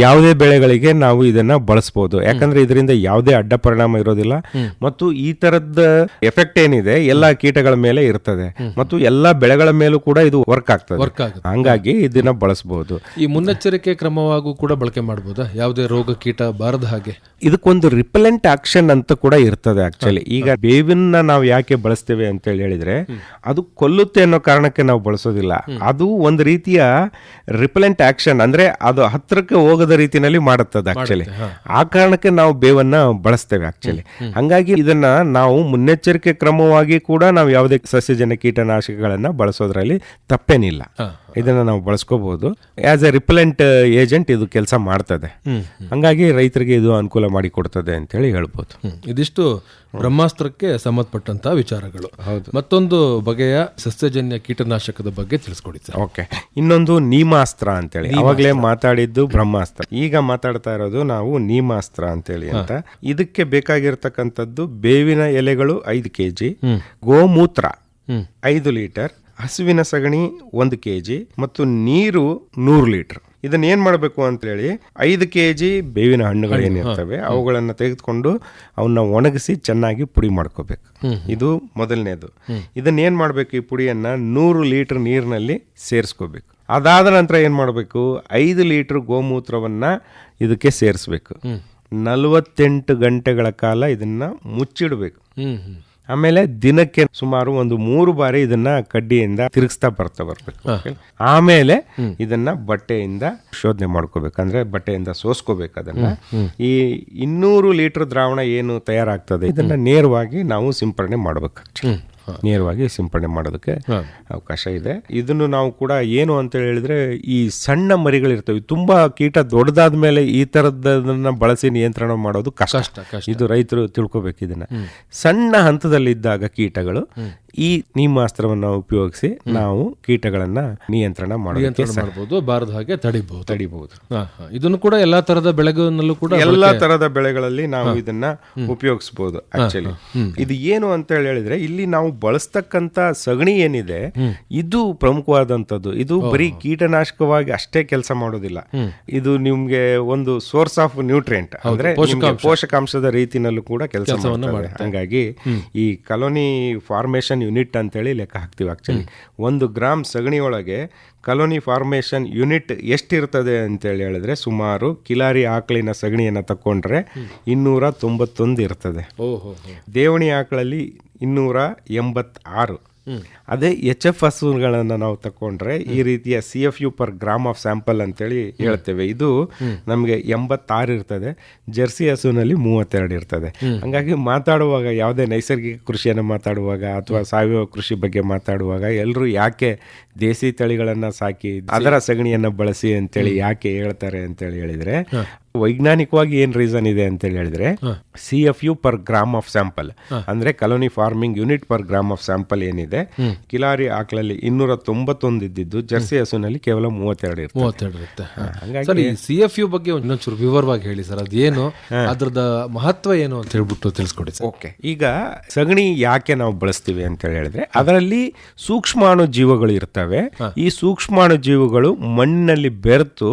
ಯಾವುದೇ ಬೆಳೆಗಳಿಗೆ ನಾವು ಇದನ್ನ ಬಳಸಬಹುದು. ಯಾಕಂದ್ರೆ ಇದರಿಂದ ಯಾವುದೇ ಅಡ್ಡ ಪರಿಣಾಮ ಇರೋದಿಲ್ಲ ಮತ್ತು ಈ ತರದ ಎಫೆಕ್ಟ್ ಏನಿದೆ ಎಲ್ಲಾ ಕೀಟಗಳ ಮೇಲೆ ಇರ್ತದೆ ಮತ್ತು ಎಲ್ಲಾ ಬೆಳೆಗಳ ಮೇಲೂ ಕೂಡ ಇದು ವರ್ಕ್ ಆಗ್ತದೆ. ಹಂಗಾಗಿ ಇದನ್ನ ಬಳಸಬಹುದು. ಈ ಮುನ್ನೆಚ್ಚರಿಕೆ ಕ್ರಮವಾಗೂ ಕೂಡ ಬಳಕೆ ಮಾಡಬಹುದಾ? ಯಾವುದೇ ರೋಗ ಕೀಟ ಬಾರದ ಹಾಗೆ ಇದಕ್ಕೊಂದು ರಿಪೆಲೆಂಟ್ ಆಕ್ಷನ್ ಅಂತ ಕೂಡ ಇರ್ತದೆ. ಆಕ್ಚುಲಿ ಈಗ ಬೇವಿನ ನಾವು ಯಾಕೆ ಬಳಸ್ತೇವೆ ಅಂತ ಹೇಳಿದ್ರೆ ಅದು ಕೊಲ್ಲುತ್ತೆ ಅನ್ನೋ ಕಾರಣಕ್ಕೆ ನಾವು ಬಳಸೋದಿಲ್ಲ. ಅದು ಒಂದು ರೀತಿಯ ರಿಪೆಲೆಂಟ್ ಆಕ್ಷನ್, ಅಂದ್ರೆ ಅದು ಹತ್ರಕ್ಕೆ ಹೋಗದ ರೀತಿನಲ್ಲಿ ಮಾಡುತ್ತದೆ ಆಕ್ಚುಲಿ. ಆ ಕಾರಣಕ್ಕೆ ನಾವು ಬೇವನ್ನ ಬಳಸ್ತೇವೆ ಆಕ್ಚುಲಿ. ಹಂಗಾಗಿ ಇದನ್ನ ನಾವು ಮುನ್ನೆಚ್ಚರಿಕೆ ಕ್ರಮವಾಗಿ ಕೂಡ ನಾವು ಯಾವುದೇ ಸಸ್ಯಜನ್ಯ ಕೀಟನಾಶಕಗಳನ್ನ ಬಳಸೋದ್ರಲ್ಲಿ ತಪ್ಪೇನಿಲ್ಲ. ಇದನ್ನ ನಾವು ಬಳಸ್ಕೋಬಹುದು. ಆಸ್ ಎ ರಿಪೆಲೆಂಟ್ ಏಜೆಂಟ್ ಇದು ಕೆಲಸ ಮಾಡ್ತದೆ. ಹಂಗಾಗಿ ರೈತರಿಗೆ ಇದು ಅನುಕೂಲ ಮಾಡಿ ಕೊಡ್ತದೆ ಅಂತ ಹೇಳಿ ಹೇಳ್ಬೋದು. ಇದಿಷ್ಟು ಬ್ರಹ್ಮಾಸ್ತ್ರಕ್ಕೆ ಸಂಬಂಧಪಟ್ಟಂತಹ ವಿಚಾರಗಳು. ಮತ್ತೊಂದು ಬಗೆಯ ಸಸ್ಯಜನ್ಯ ಕೀಟನಾಶಕದ ಬಗ್ಗೆ ತಿಳಿಸ್ಕೊಡಿ ಸರ್. ಓಕೆ, ಇನ್ನೊಂದು ನೀಮಾಸ್ತ್ರ ಅಂತೇಳಿ. ಅವಾಗಲೇ ಮಾತಾಡಿದ್ದು ಬ್ರಹ್ಮಾಸ್ತ್ರ, ಈಗ ಮಾತಾಡ್ತಾ ಇರೋದು ನಾವು ನೀಮಾಸ್ತ್ರ ಅಂತೇಳಿ ಅಂತ. ಇದಕ್ಕೆ ಬೇಕಾಗಿರ್ತಕ್ಕಂಥದ್ದು ಬೇವಿನ ಎಲೆಗಳು 5 kg, ಗೋಮೂತ್ರ 5 ಲೀಟರ್, ಹಸುವಿನ ಸಗಣಿ 1 kg ಮತ್ತು ನೀರು 100 ಲೀಟರ್. ಇದನ್ನ ಏನ್ ಮಾಡಬೇಕು ಅಂತ ಹೇಳಿ 5 kg ಬೇವಿನ ಹಣ್ಣುಗಳು ಏನಿರ್ತವೆ ಅವುಗಳನ್ನ ತೆಗೆದುಕೊಂಡು ಅವನ್ನ ಒಣಗಿಸಿ ಚೆನ್ನಾಗಿ ಪುಡಿ ಮಾಡ್ಕೋಬೇಕು. ಇದು ಮೊದಲನೇದು. ಇದನ್ನ ಏನ್ ಮಾಡ್ಬೇಕು, ಈ ಪುಡಿಯನ್ನ 100 ಲೀಟರ್ ನೀರಿನಲ್ಲಿ ಸೇರಿಸ್ಕೋಬೇಕು. ಅದಾದ ನಂತರ ಏನ್ ಮಾಡಬೇಕು, 5 ಲೀಟರ್ ಗೋಮೂತ್ರವನ್ನ ಇದಕ್ಕೆ ಸೇರಿಸ್ಬೇಕು. 48 ಗಂಟೆಗಳ ಕಾಲ ಇದನ್ನ ಮುಚ್ಚಿಡಬೇಕು. ಆಮೇಲೆ ದಿನಕ್ಕೆ ಸುಮಾರು 3 ಬಾರಿ ಇದನ್ನ ಕಡ್ಡಿಯಿಂದ ತಿರುಗಿಸ್ತಾ ಬರ್ಬೇಕು. ಆಮೇಲೆ ಇದನ್ನ ಬಟ್ಟೆಯಿಂದ ಶೋಧನೆ ಮಾಡ್ಕೋಬೇಕು, ಅಂದ್ರೆ ಬಟ್ಟೆಯಿಂದ ಸೋಸ್ಕೋಬೇಕು. ಅದನ್ನ ಈ 200 ಲೀಟರ್ ದ್ರಾವಣ ಏನು ತಯಾರಾಗ್ತದೆ ಇದನ್ನ ನೇರವಾಗಿ ನಾವು ಸಿಂಪಡಣೆ ಮಾಡ್ಬೇಕು. ನೇರವಾಗಿ ಸಿಂಪಡಣೆ ಮಾಡೋದಕ್ಕೆ ಅವಕಾಶ ಇದೆ. ಇದನ್ನು ನಾವು ಕೂಡ ಏನು ಅಂತ ಹೇಳಿದ್ರೆ, ಈ ಸಣ್ಣ ಮರಿಗಳಿರ್ತವೆ, ತುಂಬಾ ಕೀಟ ದೊಡ್ಡದಾದ ಮೇಲೆ ಈ ತರದನ್ನ ಬಳಸಿ ನಿಯಂತ್ರಣ ಮಾಡೋದು ಕಷ್ಟ. ಇದು ರೈತರು ತಿಳ್ಕೊಬೇಕು. ಇದನ್ನ ಸಣ್ಣ ಹಂತದಲ್ಲಿದ್ದಾಗ ಕೀಟಗಳು ಈ ನೀಮಾಸ್ತ್ರವನ್ನು ಉಪಯೋಗಿಸಿ ನಾವು ಕೀಟಗಳನ್ನ ನಿಯಂತ್ರಣ ಮಾಡಬಹುದು, ಬಾರದ ಹಾಗೆ ತಡಿಬಹುದು. ಇದನ್ನು ಕೂಡ ಎಲ್ಲಾ ತರದ ಬೆಳೆಗಳಲ್ಲೂ ಕೂಡ ಎಲ್ಲಾ ತರದ ಬೆಳೆಗಳಲ್ಲಿ ನಾವು ಇದನ್ನ ಉಪಯೋಗಿಸಬಹುದು. ಆಕ್ಚುಲಿ ಇದು ಏನು ಅಂತ ಹೇಳಿದ್ರೆ, ಇಲ್ಲಿ ನಾವು ಬಳಸ್ತಕ್ಕಂತ ಸಗಣಿ ಏನಿದೆ ಇದು ಪ್ರಮುಖವಾದಂತದ್ದು. ಇದು ಬರೀ ಕೀಟನಾಶಕವಾಗಿ ಅಷ್ಟೇ ಕೆಲಸ ಮಾಡೋದಿಲ್ಲ. ಇದು ನಿಮ್ಗೆ ಒಂದು ಸೋರ್ಸ್ ಆಫ್ ನ್ಯೂಟ್ರಿಯೆಂಟ್, ಅಂದ್ರೆ ಪೋಷಕಾಂಶದ ರೀತಿನಲ್ಲೂ ಕೂಡ ಕೆಲಸ ಮಾಡ್ತದೆ. ಹಂಗಾಗಿ ಈ ಕಾಲೋನಿ ಫಾರ್ಮೇಶನ್ ಯೂನಿಟ್ ಅಂತೇಳಿ ಲೆಕ್ಕ ಹಾಕ್ತೀವಿ. ಆಕ್ಚುಲಿ 1 ಗ್ರಾಮ್ ಸಗಣಿ ಒಳಗೆ ಕಾಲೋನಿ ಫಾರ್ಮೇಶನ್ ಯೂನಿಟ್ ಎಷ್ಟಿರ್ತದೆ ಅಂತೇಳಿ ಹೇಳಿದ್ರೆ, ಸುಮಾರು ಕಿಲಾರಿ ಆಕಳಿನ ಸಗಣಿಯನ್ನು ತಕೊಂಡ್ರೆ 291 ಇರ್ತದೆ. ದೇವಣಿ ಆಕಳಲ್ಲಿ 286, ಅದೇ HF ಹಸುಗಳನ್ನು ನಾವು ತಕೊಂಡ್ರೆ ಈ ರೀತಿಯ CFU per gram of sample ಅಂತೇಳಿ ಹೇಳ್ತೇವೆ. ಇದು ನಮಗೆ 86 ಇರ್ತದೆ, ಜರ್ಸಿ ಹಸುವಿನಲ್ಲಿ 32 ಇರ್ತದೆ. ಹಂಗಾಗಿ ಮಾತಾಡುವಾಗ ಯಾವುದೇ ನೈಸರ್ಗಿಕ ಕೃಷಿಯನ್ನು ಮಾತಾಡುವಾಗ ಅಥವಾ ಸಾವಯವ ಕೃಷಿ ಬಗ್ಗೆ ಮಾತಾಡುವಾಗ ಎಲ್ಲರೂ ಯಾಕೆ ದೇಸಿ ತಳಿಗಳನ್ನು ಸಾಕಿ ಅದರ ಸಗಣಿಯನ್ನು ಬಳಸಿ ಅಂತೇಳಿ ಯಾಕೆ ಹೇಳ್ತಾರೆ ಅಂತೇಳಿ ಹೇಳಿದ್ರೆ, ವೈಜ್ಞಾನಿಕವಾಗಿ ಏನ್ ರೀಸನ್ ಇದೆ ಅಂತೇಳಿ ಹೇಳಿದ್ರೆ, CFU per gram of sample ಅಂದ್ರೆ colony forming unit per gram of sample ಏನಿದೆ, ಕಿಲಾರಿ ಆಕಳಲ್ಲಿ 291 ಇದ್ದಿದ್ದು ಜರ್ಸಿ ಹಸುವಿನಲ್ಲಿ ಕೇವಲ 32 ಇರುತ್ತೆ. ಹಾಗಾಗಿ CFU ಬಗ್ಗೆ ಇನ್ನೊಂಚೂರು ವಿವರವಾಗಿ ಹೇಳಿ ಸರ್, ಅದೇನು, ಅದ್ರದ ಮಹತ್ವ ಏನು ಅಂತ ಹೇಳ್ಬಿಟ್ಟು ತಿಳಿಸ್ಕೊಡಿ ಸರ್. ಓಕೆ, ಈಗ ಸಗಣಿ ಯಾಕೆ ನಾವು ಬಳಸ್ತೀವಿ ಅಂತ ಹೇಳಿದ್ರೆ, ಅದರಲ್ಲಿ ಸೂಕ್ಷ್ಮಾಣು ಜೀವಗಳು ಇರ್ತವೆ. ಈ ಸೂಕ್ಷ್ಮಾಣು ಜೀವಗಳು ಮಣ್ಣಿನಲ್ಲಿ ಬೆರೆತು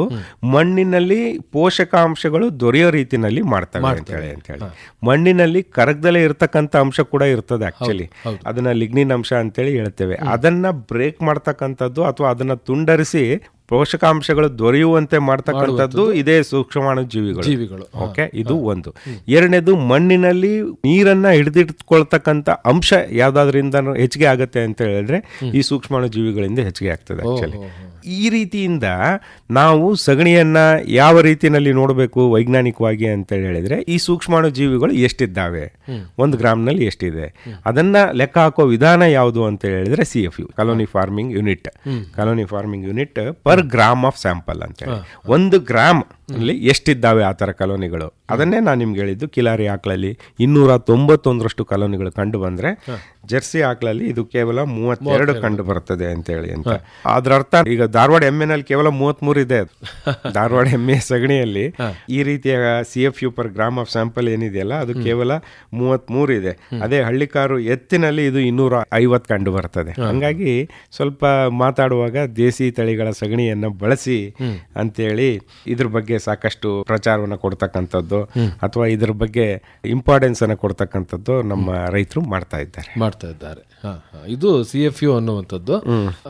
ಮಣ್ಣಿನಲ್ಲಿ ಪೋಷಕಾಂಶಗಳು ದೊರೆಯೋ ರೀತಿನಲ್ಲಿ ಮಾಡ್ತವೆ ಅಂತ ಹೇಳಿ. ಮಣ್ಣಿನಲ್ಲಿ ಕರಗದಲ್ಲೇ ಇರ್ತಕ್ಕಂಥ ಅಂಶ ಕೂಡ ಇರ್ತದೆ ಆಕ್ಚುಲಿ, ಅದನ್ನ ಲಿಗ್ನಿನ್ ಅಂಶ ಅಂತೇಳಿ ಹೇಳ್ತೇವೆ. ಅದನ್ನ ಬ್ರೇಕ್ ಮಾಡ್ತಕ್ಕಂಥದ್ದು ಅಥವಾ ಅದನ್ನ ತುಂಡರಿಸಿ ಪೋಷಕಾಂಶಗಳು ದೊರೆಯುವಂತೆ ಮಾಡ್ತಕ್ಕಂಥದ್ದು ಇದೇ ಸೂಕ್ಷ್ಮಾಣು ಜೀವಿಗಳು. ಓಕೆ, ಇದು ಒಂದು. ಎರಡನೇದು, ಮಣ್ಣಿನಲ್ಲಿ ನೀರನ್ನ ಹಿಡಿದಿಟ್ಕೊಳ್ತಕ್ಕಂಥ ಅಂಶ ಯಾವ್ದಾದ್ರಿಂದ ಹೆಚ್ಚಿಗೆ ಆಗುತ್ತೆ ಅಂತ ಹೇಳಿದ್ರೆ ಈ ಸೂಕ್ಷ್ಮಾಣು ಜೀವಿಗಳಿಂದ ಹೆಚ್ಚಿಗೆ ಆಗ್ತದೆ ಆಕ್ಚುಲಿ. ಈ ರೀತಿಯಿಂದ ನಾವು ಸಗಣಿಯನ್ನ ಯಾವ ರೀತಿಯಲ್ಲಿ ನೋಡಬೇಕು ವೈಜ್ಞಾನಿಕವಾಗಿ ಅಂತ ಹೇಳಿದ್ರೆ, ಈ ಸೂಕ್ಷ್ಮಾಣು ಜೀವಿಗಳು ಎಷ್ಟಿದ್ದಾವೆ, 1 ಗ್ರಾಮ್ನಲ್ಲಿ ಎಷ್ಟಿದೆ, ಅದನ್ನ ಲೆಕ್ಕ ಹಾಕೋ ವಿಧಾನ ಯಾವುದು ಅಂತ ಹೇಳಿದ್ರೆ CFU colony forming unit per gram of sample ಅಂತ ಹೇಳಿ. 1 ಗ್ರಾಮ್ ಅಲ್ಲಿ ಎಷ್ಟಿದ್ದಾವೆ ಆ ಥರ ಕಾಲೋನಿಗಳು, ಅದನ್ನೇ ನಾನು ನಿಮ್ಗೆ ಹೇಳಿದ್ದು. ಕಿಲಾರಿ ಆಕಳಲ್ಲಿ 291 ಕಾಲೋನಿಗಳು ಕಂಡು ಬಂದ್ರೆ, ಜರ್ಸಿ ಆಕಳಲ್ಲಿ ಇದು ಕೇವಲ 32 ಕಂಡು ಬರ್ತದೆ ಅಂತ ಹೇಳಿ ಅಂತ. ಅದ್ರ ಅರ್ಥ ಈಗ ಧಾರವಾಡ ಎಮ್ಮೆನಲ್ಲಿ ಕೇವಲ 33 ಇದೆ. ಧಾರವಾಡ ಎಮ್ಮೆ ಸಗಣಿಯಲ್ಲಿ ಈ ರೀತಿಯ CFU per gram of sample ಏನಿದೆಯಲ್ಲ ಅದು ಕೇವಲ 33 ಇದೆ. ಅದೇ ಹಳ್ಳಿಕಾರು ಎತ್ತಿನಲ್ಲಿ ಇದು 250 ಕಂಡು ಬರ್ತದೆ. ಹಂಗಾಗಿ ಸ್ವಲ್ಪ ಮಾತಾಡುವಾಗ ದೇಸಿ ತಳಿಗಳ ಸಗಣಿಯನ್ನ ಬಳಸಿ ಅಂತೇಳಿ ಇದ್ರ ಬಗ್ಗೆ ಸಾಕಷ್ಟು ಪ್ರಚಾರವನ್ನು ಕೊಡ್ತಕ್ಕಂಥದ್ದು ಅಥವಾ ಇದ್ರ ಬಗ್ಗೆ ಇಂಪಾರ್ಟೆನ್ಸ್ ಅನ್ನು ಕೊಡ್ತಕ್ಕಂಥದ್ದು ನಮ್ಮ ರೈತರು ಮಾಡ್ತಾ ಇದ್ದಾರೆ. ಇದು CFU ಅನ್ನುವಂಥದ್ದು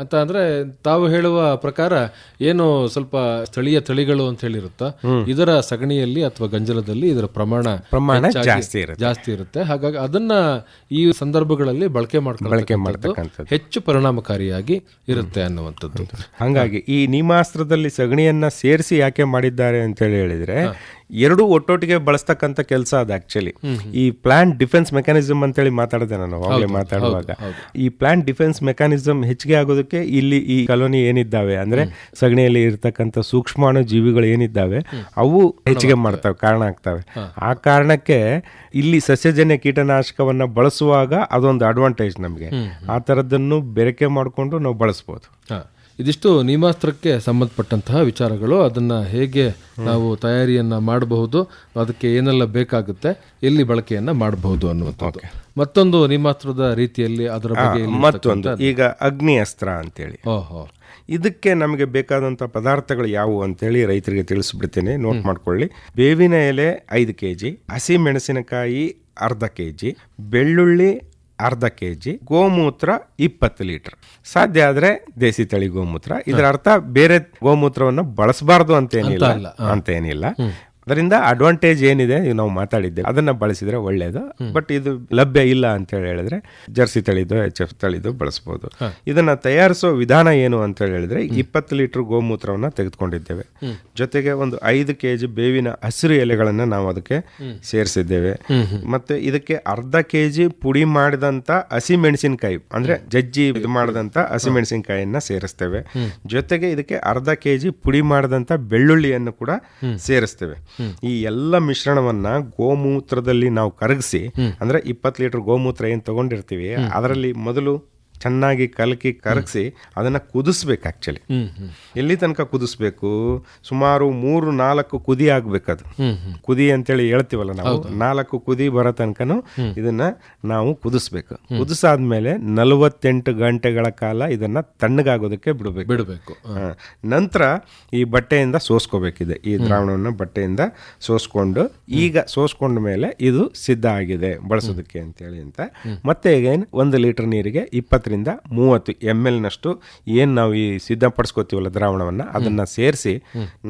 ಅಂತ ಅಂದ್ರೆ ತಾವು ಹೇಳುವ ಪ್ರಕಾರ ಏನು ಸ್ವಲ್ಪ ಸ್ಥಳೀಯ ತಳಿಗಳು ಅಂತ ಹೇಳಿರುತ್ತಾ, ಇದರ ಸಗಣಿಯಲ್ಲಿ ಅಥವಾ ಗಂಜಲದಲ್ಲಿ ಇದರ ಪ್ರಮಾಣ ಜಾಸ್ತಿ ಇರುತ್ತೆ. ಹಾಗಾಗಿ ಅದನ್ನ ಈ ಸಂದರ್ಭಗಳಲ್ಲಿ ಬಳಕೆ ಮಾಡ್ತಕ್ಕಂಥದ್ದು ಹೆಚ್ಚು ಪರಿಣಾಮಕಾರಿಯಾಗಿ ಇರುತ್ತೆ ಅನ್ನುವಂಥದ್ದು. ಹಾಗಾಗಿ ಈ ನೀಮಾಸ್ತ್ರದಲ್ಲಿ ಸಗಣಿಯನ್ನ ಸೇರಿಸಿ ಯಾಕೆ ಮಾಡಿದ್ದಾರೆ ಅಂತ ಹೇಳಿದ್ರೆ, ಎರಡೂ ಒಟ್ಟೊಟ್ಟಿಗೆ ಬಳಸ್ತಕ್ಕಂಥ ಕೆಲಸ ಅದು ಆಕ್ಚುಲಿ. ಈ ಪ್ಲಾಂಟ್ ಡಿಫೆನ್ಸ್ ಮೆಕ್ಯಾನಿಸಮ್ ಅಂತೇಳಿ ಮಾತಾಡಿದೆ ನಾನು ಅವಾಗಲೇ ಮಾತಾಡುವಾಗ. ಈ ಪ್ಲಾಂಟ್ ಡಿಫೆನ್ಸ್ ಮೆಕ್ಯಾನಿಸಮ್ ಹೆಚ್ಚಿಗೆ ಆಗೋದಕ್ಕೆ ಇಲ್ಲಿ ಈ ಕಾಲೋನಿ ಏನಿದ್ದಾವೆ ಅಂದ್ರೆ ಸಗಣಿಯಲ್ಲಿ ಇರ್ತಕ್ಕಂಥ ಸೂಕ್ಷ್ಮಾಣು ಜೀವಿಗಳು ಏನಿದ್ದಾವೆ ಅವು ಹೆಚ್ಚಿಗೆ ಮಾಡ್ತವೆ, ಕಾರಣ ಆಗ್ತವೆ. ಆ ಕಾರಣಕ್ಕೆ ಇಲ್ಲಿ ಸಸ್ಯಜನ್ಯ ಕೀಟನಾಶಕವನ್ನ ಬಳಸುವಾಗ ಅದೊಂದು ಅಡ್ವಾಂಟೇಜ್ ನಮಗೆ. ಆ ತರದನ್ನು ಬೆರಕೆ ಮಾಡಿಕೊಂಡು ನಾವು ಬಳಸ್ಬೋದು. ಇದಿಷ್ಟು ನೀಮಾಸ್ತ್ರಕ್ಕೆ ಸಂಬಂಧಪಟ್ಟಂತಹ ವಿಚಾರಗಳು. ಅದನ್ನ ಹೇಗೆ ನಾವು ತಯಾರಿಯನ್ನ ಮಾಡಬಹುದು, ಅದಕ್ಕೆ ಏನೆಲ್ಲ ಬೇಕಾಗುತ್ತೆ, ಎಲ್ಲಿ ಬಳಕೆಯನ್ನ ಮಾಡಬಹುದು ಅನ್ನುವಂಥದ್ದು. ಮತ್ತೊಂದು ನೀಮಾಸ್ತ್ರದ ರೀತಿಯಲ್ಲಿ ಅದರ ಬಗ್ಗೆ ಮತ್ತೊಂದು ಈಗ ಅಗ್ನಿ ಅಸ್ತ್ರ ಅಂತೇಳಿ. ಇದಕ್ಕೆ ನಮಗೆ ಬೇಕಾದಂಥ ಪದಾರ್ಥಗಳು ಯಾವುವು ಅಂತೇಳಿ ರೈತರಿಗೆ ತಿಳಿಸ್ಬಿಡ್ತೇನೆ, ನೋಟ್ ಮಾಡ್ಕೊಳ್ಳಿ. ಬೇವಿನ ಎಲೆ 5 kg, ಹಸಿ ಮೆಣಸಿನಕಾಯಿ 1/2 kg, ಬೆಳ್ಳುಳ್ಳಿ 1/2 kg, ಗೋಮೂತ್ರ 20 ಲೀಟರ್. ಸಾಧ್ಯ ಆದ್ರೆ ದೇಸಿ ತಳಿ ಗೋಮೂತ್ರ. ಇದರ ಅರ್ಥ ಬೇರೆ ಗೋಮೂತ್ರವನ್ನು ಬಳಸಬಾರ್ದು ಅಂತೇನಿಲ್ಲ. ಅದರಿಂದ ಅಡ್ವಾಂಟೇಜ್ ಏನಿದೆ ನಾವು ಮಾತಾಡಿದ್ದೇವೆ, ಅದನ್ನ ಬಳಸಿದ್ರೆ ಒಳ್ಳೇದು. ಬಟ್ ಇದು ಲಭ್ಯ ಇಲ್ಲ ಅಂತ ಹೇಳಿದ್ರೆ ಜರ್ಸಿ ತಳಿದು HF ತಳಿದು ಬಳಸಬಹುದು. ಇದನ್ನ ತಯಾರಿಸೋ ವಿಧಾನ ಏನು ಅಂತ ಹೇಳಿದ್ರೆ, 20 ಲೀಟರ್ ಗೋಮೂತ್ರವನ್ನ ತೆಗೆದುಕೊಂಡಿದ್ದೇವೆ, ಜೊತೆಗೆ ಒಂದು 5 kg ಬೇವಿನ ಹಸಿರು ಎಲೆಗಳನ್ನ ನಾವು ಅದಕ್ಕೆ ಸೇರಿಸಿದ್ದೇವೆ. ಮತ್ತೆ ಇದಕ್ಕೆ 1/2 kg ಪುಡಿ ಮಾಡಿದಂತ ಹಸಿ ಮೆಣಸಿನಕಾಯಿ ಅಂದ್ರೆ ಜಜ್ಜಿ ಇದು ಮಾಡಿದಂತ ಹಸಿ ಮೆಣಸಿನಕಾಯಿಯನ್ನ ಸೇರಿಸ್ತೇವೆ. ಜೊತೆಗೆ ಇದಕ್ಕೆ 1/2 kg ಪುಡಿ ಮಾಡಿದಂತ ಬೆಳ್ಳುಳ್ಳಿಯನ್ನು ಕೂಡ ಸೇರಿಸ್ತೇವೆ. ಈ ಎಲ್ಲ ಮಿಶ್ರಣವನ್ನ ಗೋಮೂತ್ರದಲ್ಲಿ ನಾವು ಕರಗಿಸಿ, ಅಂದ್ರೆ 20 ಲೀಟರ್ ಗೋಮೂತ್ರ ಏನ್ ತಗೊಂಡಿರ್ತೀವಿ ಅದರಲ್ಲಿ ಮೊದಲು ಚೆನ್ನಾಗಿ ಕರಗಿಸಿ ಅದನ್ನ ಕುದಿಸ್ಬೇಕು. ಆಕ್ಚುಲಿ ಎಲ್ಲಿ ತನಕ ಕುದಿಸ್ಬೇಕು, ಸುಮಾರು 3-4 ಕುದಿ ಆಗ್ಬೇಕದು. ಕುದಿ ಅಂತೇಳಿ ಹೇಳ್ತೀವಲ್ಲ ನಾವು, 4 ಕುದಿ ಬರೋ ತನಕನು ಇದನ್ನ ನಾವು ಕುದಿಸ್ಬೇಕು. ಕುದಿಸಾದ್ಮೇಲೆ 48 ಗಂಟೆಗಳ ಕಾಲ ಇದನ್ನ ತಣ್ಣಗಾಗೋದಕ್ಕೆ ಬಿಡಬೇಕು. ನಂತರ ಈ ಬಟ್ಟೆಯಿಂದ ಸೋಸ್ಕೋಬೇಕಿದೆ, ಈ ದ್ರಾವಣವನ್ನು ಬಟ್ಟೆಯಿಂದ ಸೋಸ್ಕೊಂಡು, ಈಗ ಸೋಸ್ಕೊಂಡ ಮೇಲೆ ಇದು ಸಿದ್ಧ ಆಗಿದೆ ಬಳಸೋದಕ್ಕೆ ಅಂತೇಳಿ ಅಂತ ಮತ್ತೆ 1 ಲೀಟರ್ ನೀರಿಗೆ 20 20-30 ml ನಷ್ಟು ಏನು ನಾವು ಈ ಸಿದ್ಧಪಡಿಸ್ಕೋತೀವಲ್ಲ ದ್ರಾವಣವನ್ನು ಅದನ್ನು ಸೇರಿಸಿ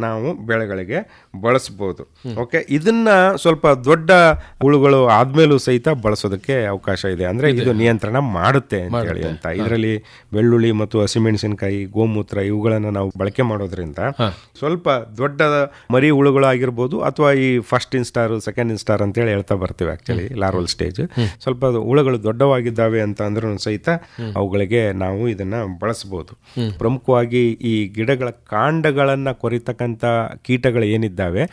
ನಾವು ಬೆಳೆಗಳಿಗೆ ಬಳಸ್ಬೋದು. ಓಕೆ, ಇದನ್ನ ಸ್ವಲ್ಪ ದೊಡ್ಡ ಹುಳುಗಳು ಆದ್ಮೇಲೂ ಸಹಿತ ಬಳಸೋದಕ್ಕೆ ಅವಕಾಶ ಇದೆ. ಅಂದ್ರೆ ಇದು ನಿಯಂತ್ರಣ ಮಾಡುತ್ತೆ ಅಂತ ಹೇಳಿ ಅಂತ. ಇದರಲ್ಲಿ ಬೆಳ್ಳುಳ್ಳಿ ಮತ್ತು ಹಸಿಮೆಣಸಿನಕಾಯಿ, ಗೋಮೂತ್ರ ಇವುಗಳನ್ನ ನಾವು ಬಳಕೆ ಮಾಡೋದ್ರಿಂದ ಸ್ವಲ್ಪ ದೊಡ್ಡ ಮರಿ ಹುಳುಗಳು ಆಗಿರ್ಬೋದು ಅಥವಾ ಈ ಫಸ್ಟ್ ಇನ್ಸ್ಟಾರ್ ಸೆಕೆಂಡ್ ಇನ್ಸ್ಟಾರ್ ಅಂತೇಳಿ ಹೇಳ್ತಾ ಬರ್ತೀವಿ. ಆಕ್ಚುಲಿ ಲಾರ್ವಲ್ ಸ್ಟೇಜ್ ಸ್ವಲ್ಪ ಹುಳುಗಳು ದೊಡ್ಡವಾಗಿದ್ದಾವೆ ಅಂತ ಅಂದ್ರೂ ಸಹಿತ ಅವುಗಳಿಗೆ ನಾವು ಇದನ್ನ ಬಳಸಬಹುದು. ಪ್ರಮುಖವಾಗಿ ಈ ಗಿಡಗಳ ಕಾಂಡಗಳನ್ನ ಕೊರಿತಕ್ಕಂತ ಕೀಟಗಳು ಏನಿದ್ದಾವೆ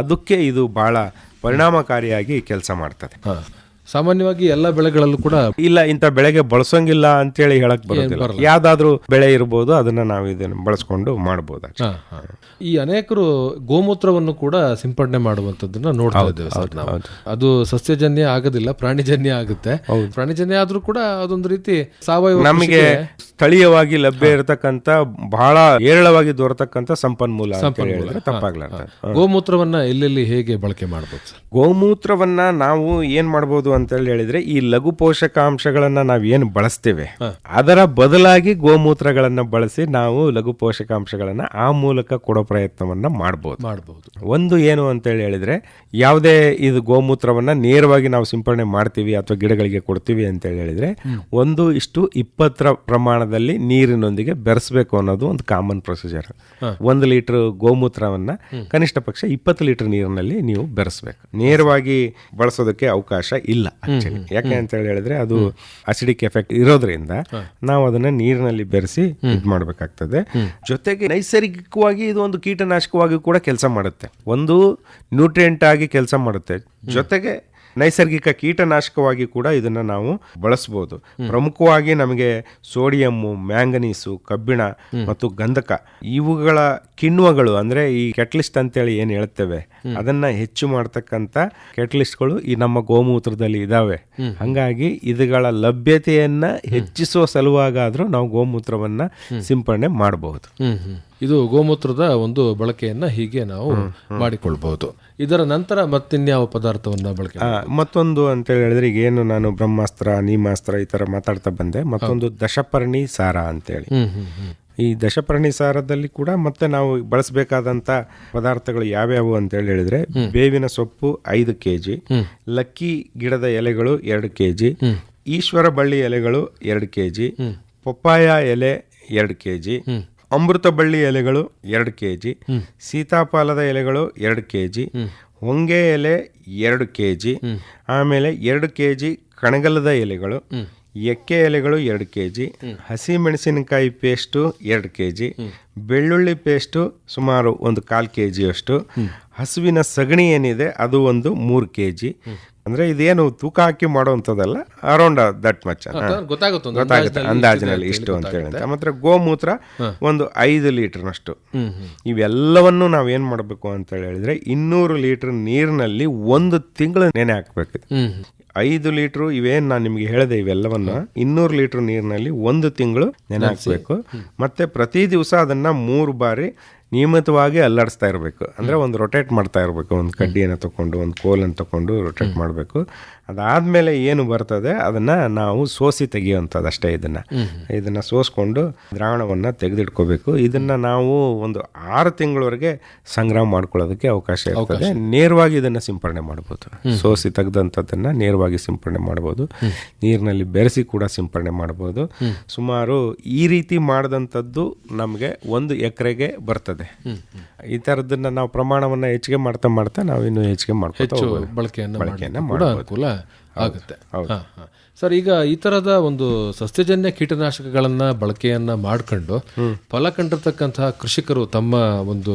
ಅದಕ್ಕೆ ಇದು ಬಹಳ ಪರಿಣಾಮಕಾರಿಯಾಗಿ ಕೆಲಸ ಮಾಡ್ತದೆ. ಸಾಮಾನ್ಯವಾಗಿ ಎಲ್ಲ ಬೆಳೆಗಳಲ್ಲೂ ಕೂಡ ಇಲ್ಲ ಇಂಥ ಬೆಳೆಗೆ ಬಳಸೋಂಗಿಲ್ಲ ಅಂತೇಳಿ ಹೇಳಕ್ ಬರೋದಿಲ್ಲ. ಯಾವ್ದಾದ್ರು ಬೆಳೆ ಇರ್ಬೋದು ಅದನ್ನ ನಾವು ಇದನ್ನ ಬಳಸ್ಕೊಂಡು ಮಾಡಬಹುದು. ಈ ಅನೇಕರು ಗೋಮೂತ್ರವನ್ನು ಕೂಡ ಸಿಂಪಡಣೆ ಮಾಡುವಂತದ್ದನ್ನ ನೋಡ್ತಾ ಇದ್ದೇವೆ ಸರ್ ನಾವು. ಅದು ಸಸ್ಯಜನ್ಯ ಆಗೋದಿಲ್ಲ, ಪ್ರಾಣಿಜನ್ಯ ಆಗುತ್ತೆ. ಪ್ರಾಣಿಜನ್ಯ ಆದ್ರೂ ಕೂಡ ಅದೊಂದು ರೀತಿ ಸಾವಯವ ನಮಗೆ ಸ್ಥಳೀಯವಾಗಿ ಲಭ್ಯ ಇರತಕ್ಕಂತ ಬಹಳ ಹೇರಳವಾಗಿ ದೊರೆತಕ್ಕಂತ ಸಂಪನ್ಮೂಲ ತಪ್ಪಾಗ್ಲಾರ್ದು. ಗೋಮೂತ್ರವನ್ನ ಎಲ್ಲೆಲ್ಲಿ ಹೇಗೆ ಬಳಕೆ ಮಾಡಬಹುದು ಸರ್? ಗೋಮೂತ್ರವನ್ನ ನಾವು ಏನ್ ಮಾಡಬಹುದು ಅಂತ ಹೇಳಿದ್ರೆ ಈ ಲಘು ಪೋಷಕಾಂಶಗಳನ್ನ ನಾವ್ ಏನು ಬಳಸ್ತೇವೆ ಅದರ ಬದಲಾಗಿ ಗೋಮೂತ್ರಗಳನ್ನ ಬಳಸಿ ನಾವು ಲಘು ಪೋಷಕಾಂಶಗಳನ್ನ ಆ ಮೂಲಕ ಕೊಡೋ ಪ್ರಯತ್ನವನ್ನ ಮಾಡಬಹುದು. ಒಂದು ಏನು ಅಂತ ಹೇಳಿದ್ರೆ ಯಾವುದೇ ಇದು ಗೋಮೂತ್ರವನ್ನ ನೇರವಾಗಿ ನಾವು ಸಿಂಪಡಣೆ ಮಾಡ್ತೀವಿ ಅಥವಾ ಗಿಡಗಳಿಗೆ ಕೊಡ್ತೀವಿ ಅಂತ ಹೇಳಿದ್ರೆ 1:20 ಪ್ರಮಾಣದಲ್ಲಿ ನೀರಿನೊಂದಿಗೆ ಬೆರೆಸಬೇಕು ಅನ್ನೋದು ಒಂದು ಕಾಮನ್ ಪ್ರೊಸೀಜರ್. 1 ಲೀಟರ್ ಗೋಮೂತ್ರವನ್ನ ಕನಿಷ್ಠ ಪಕ್ಷ 20 ಲೀಟರ್ ನೀರಿನಲ್ಲಿ ನೀವು ಬೆರೆಸಬೇಕು. ನೇರವಾಗಿ ಬಳಸೋದಕ್ಕೆ ಅವಕಾಶ ಇಲ್ಲ ಆಕ್ಚುಲಿ. ಯಾಕೆ ಅಂತ ಹೇಳಿದ್ರೆ ಅದು ಅಸಿಡಿಕ್ ಎಫೆಕ್ಟ್ ಇರೋದ್ರಿಂದ ನಾವು ಅದನ್ನ ನೀರಿನಲ್ಲಿ ಬೆರೆಸಿ ಇದು ಮಾಡಬೇಕಾಗ್ತದೆ. ಜೊತೆಗೆ ನೈಸರ್ಗಿಕವಾಗಿ ಇದು ಒಂದು ಕೀಟನಾಶಕವಾಗಿ ಕೂಡ ಕೆಲಸ ಮಾಡುತ್ತೆ. ಒಂದು ನ್ಯೂಟ್ರಿಯೆಂಟ್ ಆಗಿ ಕೆಲಸ ಮಾಡುತ್ತೆ, ಜೊತೆಗೆ ನೈಸರ್ಗಿಕ ಕೀಟನಾಶಕವಾಗಿ ಕೂಡ ಇದನ್ನ ನಾವು ಬಳಸಬಹುದು. ಪ್ರಮುಖವಾಗಿ ನಮಗೆ ಸೋಡಿಯಮ್ಮು, ಮ್ಯಾಂಗನೀಸು, ಕಬ್ಬಿಣ ಮತ್ತು ಗಂಧಕ ಇವುಗಳ ಕಿಣ್ವಗಳು ಅಂದ್ರೆ ಈ ಕೆಟಲಿಸ್ಟ್ ಅಂತೇಳಿ ಏನ್ ಹೇಳ್ತೇವೆ ಅದನ್ನ ಹೆಚ್ಚು ಮಾಡ್ತಕ್ಕಂಥ ಕೆಟಲಿಸ್ಟ್ಗಳು ಈ ನಮ್ಮ ಗೋಮೂತ್ರದಲ್ಲಿ ಇದಾವೆ. ಹಂಗಾಗಿ ಇದುಗಳ ಲಭ್ಯತೆಯನ್ನ ಹೆಚ್ಚಿಸುವ ಸಲುವಾಗಾದ್ರೂ ನಾವು ಗೋಮೂತ್ರವನ್ನ ಸಿಂಪಡಣೆ ಮಾಡಬಹುದು. ಇದು ಗೋಮೂತ್ರದ ಒಂದು ಬಳಕೆಯನ್ನ ಹೀಗೆ ನಾವು ಮಾಡಿಕೊಳ್ಬಹುದು. ಇದರ ನಂತರ ಮತ್ತಿನ್ಯಾವ ಪದಾರ್ಥವನ್ನ ಬಳಕೆ? ಮತ್ತೊಂದು ಅಂತ ಹೇಳಿದ್ರೆ ಈಗ ಏನು ನಾನು ಬ್ರಹ್ಮಾಸ್ತ್ರ, ನೀಮಾಸ್ತ್ರ ಈ ತರ ಮಾತಾಡ್ತಾ ಬಂದೆ. ಮತ್ತೊಂದು ದಶಪರ್ಣಿ ಸಾರ ಅಂತೇಳಿ. ಈ ದಶಪರ್ಣಿ ಸಾರದಲ್ಲಿ ಕೂಡ ಮತ್ತೆ ನಾವು ಬಳಸಬೇಕಾದಂತ ಪದಾರ್ಥಗಳು ಯಾವ್ಯಾವು ಅಂತ ಹೇಳಿದ್ರೆ ಬೇವಿನ ಸೊಪ್ಪು 5 kg, ಲಕ್ಕಿ ಗಿಡದ ಎಲೆಗಳು 2 kg, ಈಶ್ವರ ಬಳ್ಳಿ ಎಲೆಗಳು 2 kg, ಪಪ್ಪಾಯ ಎಲೆ 2 kg, ಅಮೃತ ಬಳ್ಳಿ ಎಲೆಗಳು 2 kg, ಸೀತಾಫಲದ ಎಲೆಗಳು 2 kg, ಹೊಂಗೆ ಎಲೆ 2 kg, ಆಮೇಲೆ 2 kg ಕಣಗಲದ ಎಲೆಗಳು, ಎಕ್ಕೆ ಎಲೆಗಳು 2 kg, ಹಸಿ ಮೆಣಸಿನಕಾಯಿ ಪೇಸ್ಟು 2 kg, ಬೆಳ್ಳುಳ್ಳಿ ಪೇಸ್ಟು ಸುಮಾರು 1/4 kg ಅಷ್ಟು, ಹಸುವಿನ ಸಗಣಿ ಏನಿದೆ ಅದು ಒಂದು 3 kg. ಅಂದ್ರೆ ಇದೇನು ತೂಕ ಹಾಕಿ ಮಾಡುವಂಥದ್ದಲ್ಲ, ಅರೌಂಡ್ ದಟ್ ಮಚ್ ಗೊತ್ತಾಗುತ್ತೆ ಅಂದಾಜಿನಲ್ಲಿ ಇಷ್ಟು ಅಂತ ಹೇಳಿ. ಮತ್ತೆ ಗೋಮೂತ್ರ ಒಂದು 5 ಲೀಟರ್ನಷ್ಟು. ಇವೆಲ್ಲವನ್ನು ನಾವ್ ಏನ್ ಮಾಡ್ಬೇಕು ಅಂತ ಹೇಳಿದ್ರೆ 200 ಲೀಟರ್ ನೀರಿನಲ್ಲಿ 1 ತಿಂಗಳು ನೆನೆ ಹಾಕ್ಬೇಕು. 5 ಲೀಟರ್ ಇವೇನ್ ನಾನು ನಿಮ್ಗೆ ಹೇಳಿದೆ ಇವೆಲ್ಲವನ್ನ 200 ಲೀಟರ್ ನೀರಿನಲ್ಲಿ 1 ತಿಂಗಳು ನೆನೆ ಹಾಕ್ಬೇಕು. ಮತ್ತೆ ಪ್ರತಿ ದಿವಸ ಅದನ್ನ 3 ಬಾರಿ ನಿಯಮಿತವಾಗಿ ಅಲ್ಲಾಡಿಸ್ತಾ ಇರಬೇಕು. ಅಂದ್ರೆ ಒಂದು ರೊಟೇಟ್ ಮಾಡ್ತಾ ಇರಬೇಕು. ಒಂದು ಕಡ್ಡಿಯನ್ನು ತಗೊಂಡು ಒಂದು ಕೋಲನ್ನು ತಗೊಂಡು ರೊಟೇಟ್ ಮಾಡಬೇಕು. ಅದಾದ್ಮೇಲೆ ಏನು ಬರ್ತದೆ ಅದನ್ನ ನಾವು ಸೋಸಿ ತೆಗೆಯುವಂಥದ್ದು ಅಷ್ಟೇ. ಇದನ್ನ ಸೋಸ್ಕೊಂಡು ದ್ರಾವಣವನ್ನ ತೆಗೆದಿಟ್ಕೋಬೇಕು. ಇದನ್ನ ನಾವು ಒಂದು 6 ತಿಂಗಳವರೆಗೆ ಸಂಗ್ರಹ ಮಾಡ್ಕೊಳ್ಳೋದಕ್ಕೆ ಅವಕಾಶ ಇರ್ತದೆ. ನೇರವಾಗಿ ಇದನ್ನ ಸಿಂಪಡಣೆ ಮಾಡಬಹುದು. ಸೋಸಿ ತೆಗೆದಂಥದ್ದನ್ನ ನೇರವಾಗಿ ಸಿಂಪಡಣೆ ಮಾಡಬಹುದು. ನೀರಿನಲ್ಲಿ ಬೆರೆಸಿ ಕೂಡ ಸಿಂಪಡಣೆ ಮಾಡಬಹುದು. ಸುಮಾರು ಈ ರೀತಿ ಮಾಡಿದಂಥದ್ದು ನಮಗೆ 1 ಎಕರೆಗೆ ಬರ್ತದೆ. ಈ ತರದನ್ನ ನಾವು ಪ್ರಮಾಣವನ್ನ ಹೆಚ್ಚಿಗೆ ಮಾಡ್ತಾ ನಾವು ಇನ್ನು ಹೆಚ್ಚಿಗೆ ಮಾಡ್ಕೊತಾ ಬಳಕೆಯನ್ನ ಅನುಕೂಲ ಆಗುತ್ತೆ. ಸರ್, ಈಗ ಈ ತರದ ಒಂದು ಸಸ್ಯಜನ್ಯ ಕೀಟನಾಶಕಗಳನ್ನ ಬಳಕೆಯನ್ನ ಮಾಡ್ಕೊಂಡು ಫಲ ಕಂಡಿರ್ತಕ್ಕಂತಹ ಕೃಷಿಕರು ತಮ್ಮ ಒಂದು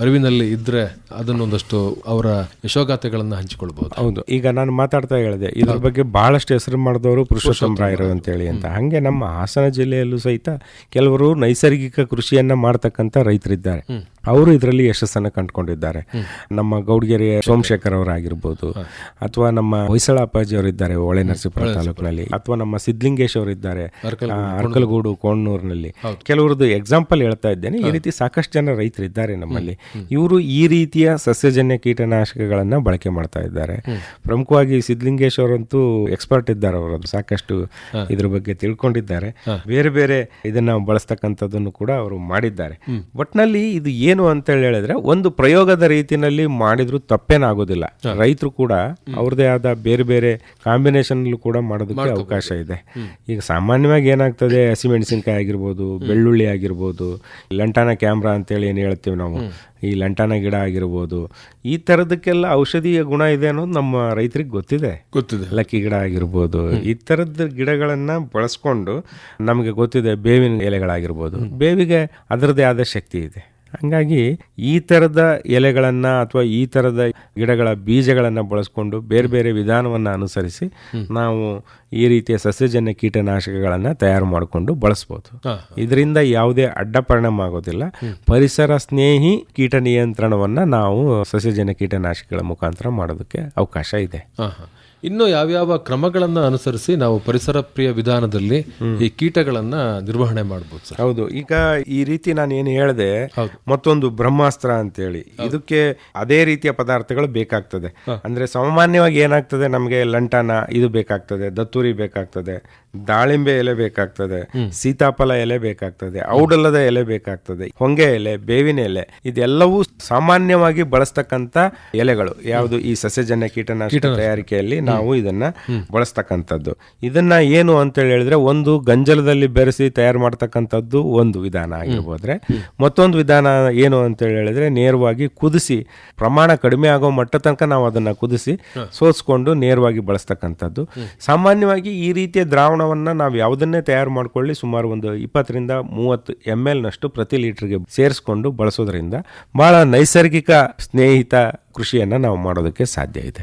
ಅರಿವಿನಲ್ಲಿ ಇದ್ರೆ ಅದನ್ನೊಂದಷ್ಟು ಅವರ ಯಶೋಗಾಥೆಗಳನ್ನ ಹಂಚಿಕೊಳ್ಬಹುದು. ಹೌದು, ಈಗ ನಾನು ಮಾತಾಡ್ತಾ ಹೇಳಿದೆ ಇದ್ರ ಬಗ್ಗೆ ಬಹಳಷ್ಟು ಹೆಸರು ಮಾಡಿದವರು ಪುರುಷೋತ್ತಮ ರಾಯರು ಅಂತೇಳಿ ಅಂತ. ಹಂಗೆ ನಮ್ಮ ಹಾಸನ ಜಿಲ್ಲೆಯಲ್ಲೂ ಸಹಿತ ಕೆಲವರು ನೈಸರ್ಗಿಕ ಕೃಷಿಯನ್ನ ಮಾಡ್ತಕ್ಕಂಥ ರೈತರಿದ್ದಾರೆ. ಅವರು ಇದರಲ್ಲಿ ಯಶಸ್ಸನ್ನು ಕಂಡುಕೊಂಡಿದ್ದಾರೆ. ನಮ್ಮ ಗೌಡಗೆರೆಯ ಸೋಮಶೇಖರ್ ಅವರಾಗಿರ್ಬೋದು, ಅಥವಾ ನಮ್ಮ ಹೊಯ್ಸಳ ಅಪ್ಪಾಜಿ ಅವರಿದ್ದಾರೆ ಹೊಳೆ ನರಸೀಪುರ ತಾಲೂಕಿನಲ್ಲಿ, ಅಥವಾ ನಮ್ಮ ಸಿದ್ಲಿಂಗೇಶ್ ಅವರಿದ್ದಾರೆ ಅರ್ಕಲಗೂಡು ಕೋಣನೂರಿನಲ್ಲಿ. ಕೆಲವ್ರದ್ದು ಎಕ್ಸಾಂಪಲ್ ಹೇಳ್ತಾ ಇದ್ದೇನೆ. ಈ ರೀತಿ ಸಾಕಷ್ಟು ಜನ ರೈತರಿದ್ದಾರೆ ನಮ್ಮಲ್ಲಿ. ಇವರು ಈ ರೀತಿಯ ಸಸ್ಯಜನ್ಯ ಕೀಟನಾಶಕಗಳನ್ನ ಬಳಕೆ ಮಾಡ್ತಾ ಇದ್ದಾರೆ. ಪ್ರಮುಖವಾಗಿ ಸಿದ್ಲಿಂಗೇಶ್ ಅವರಂತೂ ಎಕ್ಸ್ಪರ್ಟ್ ಇದ್ದಾರೆ. ಅವರು ಸಾಕಷ್ಟು ಇದ್ರ ಬಗ್ಗೆ ತಿಳ್ಕೊಂಡಿದ್ದಾರೆ. ಬೇರೆ ಬೇರೆ ಇದನ್ನ ಬಳಸ್ತಕ್ಕಂಥದ್ದನ್ನು ಕೂಡ ಅವರು ಮಾಡಿದ್ದಾರೆ. ಒಟ್ನಲ್ಲಿ ಇದು ಏನು ಅಂತ ಹೇಳಿದ್ರೆ, ಒಂದು ಪ್ರಯೋಗದ ರೀತಿಯಲ್ಲಿ ಮಾಡಿದ್ರು ತಪ್ಪೇನಾಗೋದಿಲ್ಲ. ರೈತರು ಕೂಡ ಅವ್ರದೇ ಆದ ಬೇರೆ ಬೇರೆ ಕಾಂಬಿನೇಷನ್ ಕೂಡ ಮಾಡೋದಕ್ಕೆ ಅವಕಾಶ ಇದೆ. ಈಗ ಸಾಮಾನ್ಯವಾಗಿ ಏನಾಗ್ತದೆ, ಹಸಿಮೆಣಸಿನಕಾಯಿ ಆಗಿರ್ಬೋದು, ಬೆಳ್ಳುಳ್ಳಿ ಆಗಿರ್ಬೋದು, ಲಂಟಾನ ಕ್ಯಾಮ್ರಾ ಅಂತೇಳಿ ಏನು ಹೇಳ್ತೀವಿ ನಾವು, ಈ ಲಂಟಾನ ಗಿಡ ಆಗಿರ್ಬೋದು, ಈ ಥರದಕ್ಕೆಲ್ಲ ಔಷಧೀಯ ಗುಣ ಇದೆ ಅನ್ನೋದು ನಮ್ಮ ರೈತರಿಗೆ ಗೊತ್ತಿದೆ. ಲಕ್ಕಿ ಗಿಡ ಆಗಿರ್ಬೋದು, ಈ ಥರದ ಗಿಡಗಳನ್ನು ಬಳಸ್ಕೊಂಡು ನಮಗೆ ಗೊತ್ತಿದೆ. ಬೇವಿನ ಎಲೆಗಳಾಗಿರ್ಬೋದು, ಬೇವಿಗೆ ಅದರದೇ ಆದ ಶಕ್ತಿ ಇದೆ. ಹಂಗಾಗಿ ಈ ಥರದ ಎಲೆಗಳನ್ನು ಅಥವಾ ಈ ಥರದ ಗಿಡಗಳ ಬೀಜಗಳನ್ನು ಬಳಸ್ಕೊಂಡು ಬೇರೆ ಬೇರೆ ವಿಧಾನವನ್ನು ಅನುಸರಿಸಿ ನಾವು ಈ ರೀತಿಯ ಸಸ್ಯಜನ್ಯ ಕೀಟನಾಶಕಗಳನ್ನು ತಯಾರು ಮಾಡಿಕೊಂಡು ಬಳಸ್ಬೋದು. ಇದರಿಂದ ಯಾವುದೇ ಅಡ್ಡ ಪರಿಣಾಮ ಆಗೋದಿಲ್ಲ. ಪರಿಸರ ಸ್ನೇಹಿ ಕೀಟ ನಿಯಂತ್ರಣವನ್ನು ನಾವು ಸಸ್ಯಜನ್ಯ ಕೀಟನಾಶಕಗಳ ಮುಖಾಂತರ ಮಾಡೋದಕ್ಕೆ ಅವಕಾಶ ಇದೆ. ಇನ್ನು ಯಾವ್ಯಾವ ಕ್ರಮಗಳನ್ನ ಅನುಸರಿಸಿ ನಾವು ಪರಿಸರ ಪ್ರಿಯ ವಿಧಾನದಲ್ಲಿ ಈ ಕೀಟಗಳನ್ನ ನಿರ್ವಹಣೆ ಮಾಡಬಹುದು ಸರ್? ಹೌದು, ಈಗ ಈ ರೀತಿ ನಾನು ಏನು ಹೇಳಿದೆ, ಮತ್ತೊಂದು ಬ್ರಹ್ಮಾಸ್ತ್ರ ಅಂತೇಳಿ, ಇದಕ್ಕೆ ಅದೇ ರೀತಿಯ ಪದಾರ್ಥಗಳು ಬೇಕಾಗ್ತದೆ. ಅಂದ್ರೆ ಸಾಮಾನ್ಯವಾಗಿ ಏನಾಗ್ತದೆ, ನಮಗೆ ಲಂಟಾನ ಇದು ಬೇಕಾಗ್ತದೆ, ದತ್ತೂರಿ ಬೇಕಾಗ್ತದೆ, ದಾಳಿಂಬೆ ಎಲೆ ಬೇಕಾಗ್ತದೆ, ಸೀತಾಫಲ ಎಲೆ ಬೇಕಾಗ್ತದೆ, ಔಡಲದ ಎಲೆ ಬೇಕಾಗ್ತದೆ, ಹೊಂಗೆ ಎಲೆ, ಬೇವಿನ ಎಲೆ, ಇದೆಲ್ಲವೂ ಸಾಮಾನ್ಯವಾಗಿ ಬಳಸ್ತಕ್ಕಂಥ ಎಲೆಗಳು. ಯಾವುದು ಈ ಸಸ್ಯಜನ್ಯ ಕೀಟನಾಶಕ ತಯಾರಿಕೆಯಲ್ಲಿ ನಾವು ಇದನ್ನ ಬಳಸ್ತಕ್ಕಂಥದ್ದು. ಇದನ್ನ ಏನು ಅಂತ ಹೇಳಿದ್ರೆ, ಒಂದು ಗಂಜಲದಲ್ಲಿ ಬೆರೆಸಿ ತಯಾರು ಮಾಡ್ತಕ್ಕಂಥದ್ದು ಒಂದು ವಿಧಾನ ಆಗಿರ್ಬೋದ್ರೆ, ಮತ್ತೊಂದು ವಿಧಾನ ಏನು ಅಂತ ಹೇಳಿದ್ರೆ ನೇರವಾಗಿ ಕುದಿಸಿ, ಪ್ರಮಾಣ ಕಡಿಮೆ ಆಗೋ ಮಟ್ಟ ತನಕ ನಾವು ಅದನ್ನ ಕುದಿಸಿ ಸೋಸ್ಕೊಂಡು ನೇರವಾಗಿ ಬಳಸ್ತಕ್ಕಂಥದ್ದು. ಸಾಮಾನ್ಯವಾಗಿ ಈ ರೀತಿಯ ದ್ರಾವಣವನ್ನ ನಾವು ಯಾವುದನ್ನೇ ತಯಾರು ಮಾಡ್ಕೊಳ್ಳಿ, ಸುಮಾರು ಒಂದು 20-30 ml ನಷ್ಟು ಪ್ರತಿ ಲೀಟರ್ಗೆ ಸೇರಿಸ್ಕೊಂಡು ಬಳಸೋದ್ರಿಂದ ಬಹಳ ನೈಸರ್ಗಿಕ ಸ್ನೇಹಿತ ಕೃಷಿಯನ್ನ ನಾವು ಮಾಡೋದಕ್ಕೆ ಸಾಧ್ಯ ಇದೆ.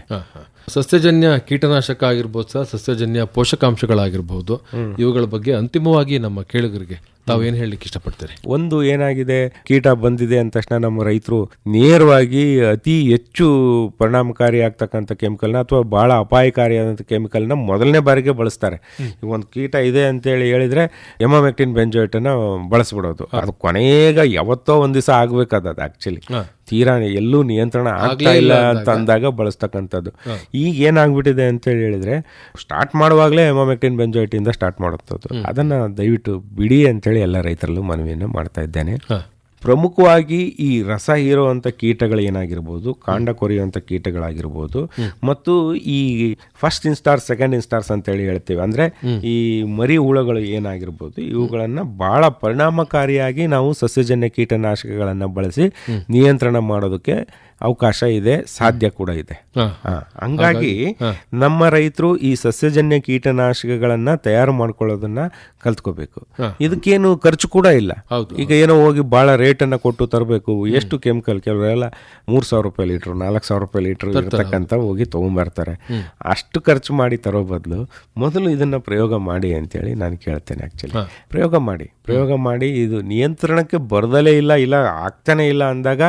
ಸಸ್ಯಜನ್ಯ ಕೀಟನಾಶಕ ಆಗಿರ್ಬೋದು ಸರ್, ಸಸ್ಯಜನ್ಯ ಪೋಷಕಾಂಶಗಳಾಗಿರ್ಬೋದು, ಇವುಗಳ ಬಗ್ಗೆ ಅಂತಿಮವಾಗಿ ನಮ್ಮ ಕೇಳುಗರಿಗೆ ತಾವು ಏನು ಹೇಳಲಿಕ್ಕೆ ಇಷ್ಟಪಡ್ತೀರಿ? ಒಂದು ಏನಾಗಿದೆ, ಕೀಟ ಬಂದಿದೆ ಅಂದ ತಕ್ಷಣ ನಮ್ಮ ರೈತರು ನೇರವಾಗಿ ಅತಿ ಹೆಚ್ಚು ಪರಿಣಾಮಕಾರಿ ಆಗ್ತಕ್ಕಂಥ ಕೆಮಿಕಲ್ನ ಅಥವಾ ಬಹಳ ಅಪಾಯಕಾರಿಯಾದಂಥ ಕೆಮಿಕಲ್ನ ಮೊದಲನೇ ಬಾರಿಗೆ ಬಳಸ್ತಾರೆ. ಈಗ ಒಂದು ಕೀಟ ಇದೆ ಅಂತೇಳಿ ಹೇಳಿದ್ರೆ ಎಮಾಮೆಕ್ಟಿನ್ ಬೆಂಜೋಯೇಟನ್ನು ಬಳಸ್ಬಿಡೋದು. ಅದು ಕೊನೆಗ ಯಾವತ್ತೋ ಒಂದ್ ದಿವಸ ಆಗ್ಬೇಕಾದ ಆಕ್ಚುಲಿ, ತೀರಾ ಎಲ್ಲೂ ನಿಯಂತ್ರಣ ಆಗ್ತಾ ಇಲ್ಲ ಅಂತ ಅಂದಾಗ ಬಳಸ್ತಕ್ಕಂಥದ್ದು. ಈಗ ಏನಾಗ್ಬಿಟ್ಟಿದೆ ಅಂತ ಹೇಳಿದ್ರೆ, ಸ್ಟಾರ್ಟ್ ಮಾಡುವಾಗಲೇ ಎಮಾಮೆಕ್ಟಿನ್ ಬೆಂಜೋಯೇಟ್ ಇಂದ ಸ್ಟಾರ್ಟ್ ಮಾಡುತ್ತದ್ದು. ಅದನ್ನ ದಯವಿಟ್ಟು ಬಿಡಿ ಅಂತೇಳಿ ಎಲ್ಲ ರೈತರಲ್ಲೂ ಮನವಿಯನ್ನು ಮಾಡ್ತಾ ಇದ್ದೇನೆ. ಪ್ರಮುಖವಾಗಿ ಈ ರಸ ಹೀರುವಂಥ ಕೀಟಗಳು ಏನಾಗಿರ್ಬೋದು, ಕಾಂಡ ಕೊರೆಯುವಂಥ ಕೀಟಗಳಾಗಿರ್ಬೋದು, ಮತ್ತು ಈ ಫಸ್ಟ್ ಇನ್ಸ್ಟಾರ್ಸ್ ಸೆಕೆಂಡ್ ಇನ್ಸ್ಟಾರ್ಸ್ ಅಂತೇಳಿ ಹೇಳ್ತೇವೆ, ಅಂದರೆ ಈ ಮರಿ ಹುಳಗಳು ಏನಾಗಿರ್ಬೋದು, ಇವುಗಳನ್ನು ಬಹಳ ಪರಿಣಾಮಕಾರಿಯಾಗಿ ನಾವು ಸಸ್ಯಜನ್ಯ ಕೀಟನಾಶಕಗಳನ್ನು ಬಳಸಿ ನಿಯಂತ್ರಣ ಮಾಡೋದಕ್ಕೆ ಅವಕಾಶ ಇದೆ, ಸಾಧ್ಯ ಕೂಡ ಇದೆ. ಹಂಗಾಗಿ ನಮ್ಮ ರೈತರು ಈ ಸಸ್ಯಜನ್ಯ ಕೀಟನಾಶಕಗಳನ್ನ ತಯಾರು ಮಾಡ್ಕೊಳ್ಳೋದನ್ನ ಕಲ್ತ್ಕೋಬೇಕು. ಇದಕ್ಕೇನು ಖರ್ಚು ಕೂಡ ಇಲ್ಲ. ಈಗ ಏನೋ ಹೋಗಿ ಬಹಳ ರೇಟ್ ಅನ್ನ ಕೊಟ್ಟು ತರಬೇಕು. ಎಷ್ಟು ಕೆಮಿಕಲ್, ಕೆಲವರೆಲ್ಲ 3,000 ರೂಪಾಯಿ ಲೀಟರ್, 4,000 ರೂಪಾಯಿ ಲೀಟರ್ ಇರ್ತಕ್ಕಂಥ ಹೋಗಿ ತಗೊಂಡ್ಬರ್ತಾರೆ. ಅಷ್ಟು ಖರ್ಚು ಮಾಡಿ ತರೋ ಬದಲು ಮೊದಲು ಇದನ್ನ ಪ್ರಯೋಗ ಮಾಡಿ ಅಂತೇಳಿ ನಾನು ಕೇಳ್ತೇನೆ. ಆಕ್ಚುಲಿ ಪ್ರಯೋಗ ಮಾಡಿ ಇದು ನಿಯಂತ್ರಣಕ್ಕೆ ಬರದಲೇ ಇಲ್ಲ ಆಗ್ತಾನೆ ಇಲ್ಲ ಅಂದಾಗ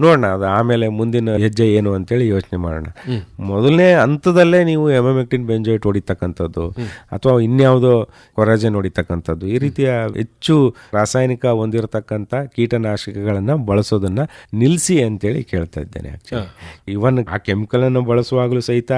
ನೋಡೋಣ, ಅದು ಆಮೇಲೆ ಮುಂದಿನ ಹೆಜ್ಜೆ ಏನು ಅಂತೇಳಿ ಯೋಚನೆ ಮಾಡೋಣ. ಮೊದಲನೇ ಹಂತದಲ್ಲೇ ನೀವು ಎಮಾಮೆಕ್ಟಿನ್ ಬೆಂಜೋಯೇಟ್ ಹೊಡಿತಕ್ಕಂಥದ್ದು ಅಥವಾ ಇನ್ಯಾವುದೋ ಕೊರಾಜೆನ್ ಹೊಡಿತಕ್ಕಂಥದ್ದು, ಈ ರೀತಿಯ ಹೆಚ್ಚು ರಾಸಾಯನಿಕ ಹೊಂದಿರತಕ್ಕಂಥ ಕೀಟನಾಶಕಗಳನ್ನ ಬಳಸೋದನ್ನ ನಿಲ್ಲಿಸಿ ಅಂತೇಳಿ ಕೇಳ್ತಾ ಇದ್ದೇನೆ. ಆಕ್ಚುಲಿ ಇವನ್ ಆ ಕೆಮಿಕಲ್ ಅನ್ನು ಬಳಸುವಾಗಲೂ ಸಹಿತ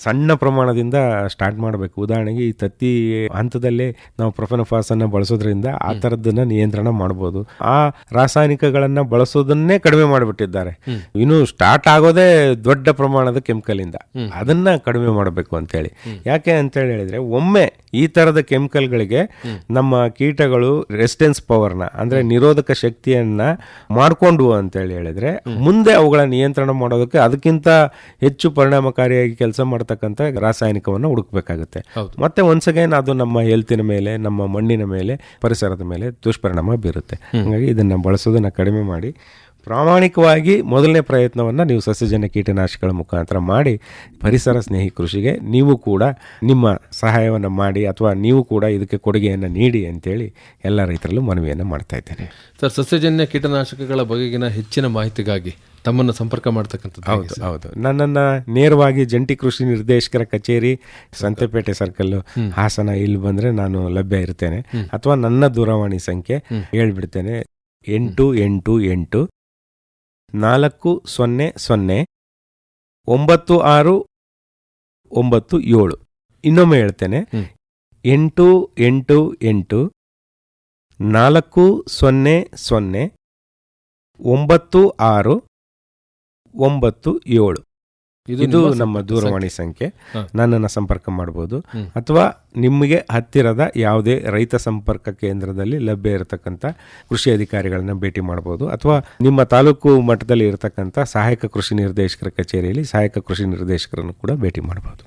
ಸಣ್ಣ ಪ್ರಮಾಣದಿಂದ ಸ್ಟಾರ್ಟ್ ಮಾಡಬೇಕು. ಉದಾಹರಣೆಗೆ ಈ ತತ್ತಿ ಹಂತದಲ್ಲೇ ನಾವು ಪ್ರೊಫೆನೋಫಾಸ್ ಅನ್ನ ಬಳಸೋದ್ರಿಂದ ಆ ತರದನ್ನ ನಿಯಂತ್ರಣ ಮಾಡಬಹುದು. ಆ ರಾಸಾಯನಿಕಗಳನ್ನ ಬಳಸೋದನ್ನೇ ಕಡಿಮೆ ಮಾಡಿಬಿಟ್ಟಿದ್ದಾರೆ. ಇನ್ನು ಸ್ಟಾರ್ಟ್ ಆಗೋದೇ ದೊಡ್ಡ ಪ್ರಮಾಣದ ಕೆಮಿಕಲ್ ಇಂದ, ಅದನ್ನ ಕಡಿಮೆ ಮಾಡಬೇಕು ಅಂತೇಳಿ. ಯಾಕೆ ಅಂತೇಳಿ ಹೇಳಿದ್ರೆ, ಒಮ್ಮೆ ಈ ತರದ ಕೆಮಿಕಲ್ಗಳಿಗೆ ನಮ್ಮ ಕೀಟಗಳು ರೆಸಿಸ್ಟೆನ್ಸ್ ಪವರ್ನ ಅಂದ್ರೆ ನಿರೋಧಕ ಶಕ್ತಿಯನ್ನ ಮಾಡ್ಕೊಂಡು ಅಂತೇಳಿ ಹೇಳಿದ್ರೆ, ಮುಂದೆ ಅವುಗಳ ನಿಯಂತ್ರಣ ಮಾಡೋದಕ್ಕೆ ಅದಕ್ಕಿಂತ ಹೆಚ್ಚು ಪರಿಣಾಮಕಾರಿಯಾಗಿ ಕೆಲಸ ಮಾಡತಕ್ಕಂಥ ರಾಸಾಯನಿಕವನ್ನು ಹುಡುಕ್ಬೇಕಾಗುತ್ತೆ. ಮತ್ತೆ ಒನ್ಸ್ ಅಗೈನ್ ಅದು ನಮ್ಮ ಹೆಲ್ತಿನ ಮೇಲೆ, ನಮ್ಮ ಮಣ್ಣಿನ ಮೇಲೆ, ಪರಿಸರದ ಮೇಲೆ ದುಷ್ಪರಿಣಾಮ ಬೀರುತ್ತೆ. ಹಾಗಾಗಿ ಇದನ್ನ ಬಳಸೋದನ್ನ ಕಡಿಮೆ ಮಾಡಿ ಪ್ರಾಮಾಣಿಕವಾಗಿ ಮೊದಲನೇ ಪ್ರಯತ್ನವನ್ನು ನೀವು ಸಸ್ಯಜನ್ಯ ಕೀಟನಾಶಕಗಳ ಮುಖಾಂತರ ಮಾಡಿ ಪರಿಸರ ಸ್ನೇಹಿ ಕೃಷಿಗೆ ನೀವು ಕೂಡ ನಿಮ್ಮ ಸಹಾಯವನ್ನು ಮಾಡಿ ಅಥವಾ ನೀವು ಕೂಡ ಇದಕ್ಕೆ ಕೊಡುಗೆಯನ್ನು ನೀಡಿ ಅಂತೇಳಿ ಎಲ್ಲ ರೈತರಲ್ಲೂ ಮನವಿಯನ್ನು ಮಾಡ್ತಾ ಇದ್ದೇನೆ. ಸರ್, ಸಸ್ಯಜನ್ಯ ಕೀಟನಾಶಕಗಳ ಬಗೆಗಿನ ಹೆಚ್ಚಿನ ಮಾಹಿತಿಗಾಗಿ ತಮ್ಮನ್ನು ಸಂಪರ್ಕ ಮಾಡ್ತಕ್ಕಂಥದ್ದು? ಹೌದು, ನನ್ನನ್ನು ನೇರವಾಗಿ ಜಂಟಿ ಕೃಷಿ ನಿರ್ದೇಶಕರ ಕಚೇರಿ ಸಂತೆಪೇಟೆ ಸರ್ಕಲ್ ಹಾಸನ ಇಲ್ಲಿ ಬಂದರೆ ನಾನು ಲಭ್ಯ ಇರ್ತೇನೆ. ಅಥವಾ ನನ್ನ ದೂರವಾಣಿ ಸಂಖ್ಯೆ ಹೇಳ್ಬಿಡ್ತೇನೆ, 888 400 9697. ಇನ್ನೊಮ್ಮೆ ಹೇಳ್ತೇನೆ, 888 400 9697. ಇದು ನಮ್ಮ ದೂರವಾಣಿ ಸಂಖ್ಯೆ. ನನ್ನನ್ನು ಸಂಪರ್ಕ ಮಾಡಬಹುದು. ಅಥವಾ ನಿಮಗೆ ಹತ್ತಿರದ ಯಾವುದೇ ರೈತ ಸಂಪರ್ಕ ಕೇಂದ್ರದಲ್ಲಿ ಲಭ್ಯ ಇರತಕ್ಕಂಥ ಕೃಷಿ ಅಧಿಕಾರಿಗಳನ್ನ ಭೇಟಿ ಮಾಡಬಹುದು. ಅಥವಾ ನಿಮ್ಮ ತಾಲೂಕು ಮಟ್ಟದಲ್ಲಿ ಇರತಕ್ಕಂಥ ಸಹಾಯಕ ಕೃಷಿ ನಿರ್ದೇಶಕರ ಕಚೇರಿಯಲ್ಲಿ ಸಹಾಯಕ ಕೃಷಿ ನಿರ್ದೇಶಕರನ್ನು ಕೂಡ ಭೇಟಿ ಮಾಡಬಹುದು.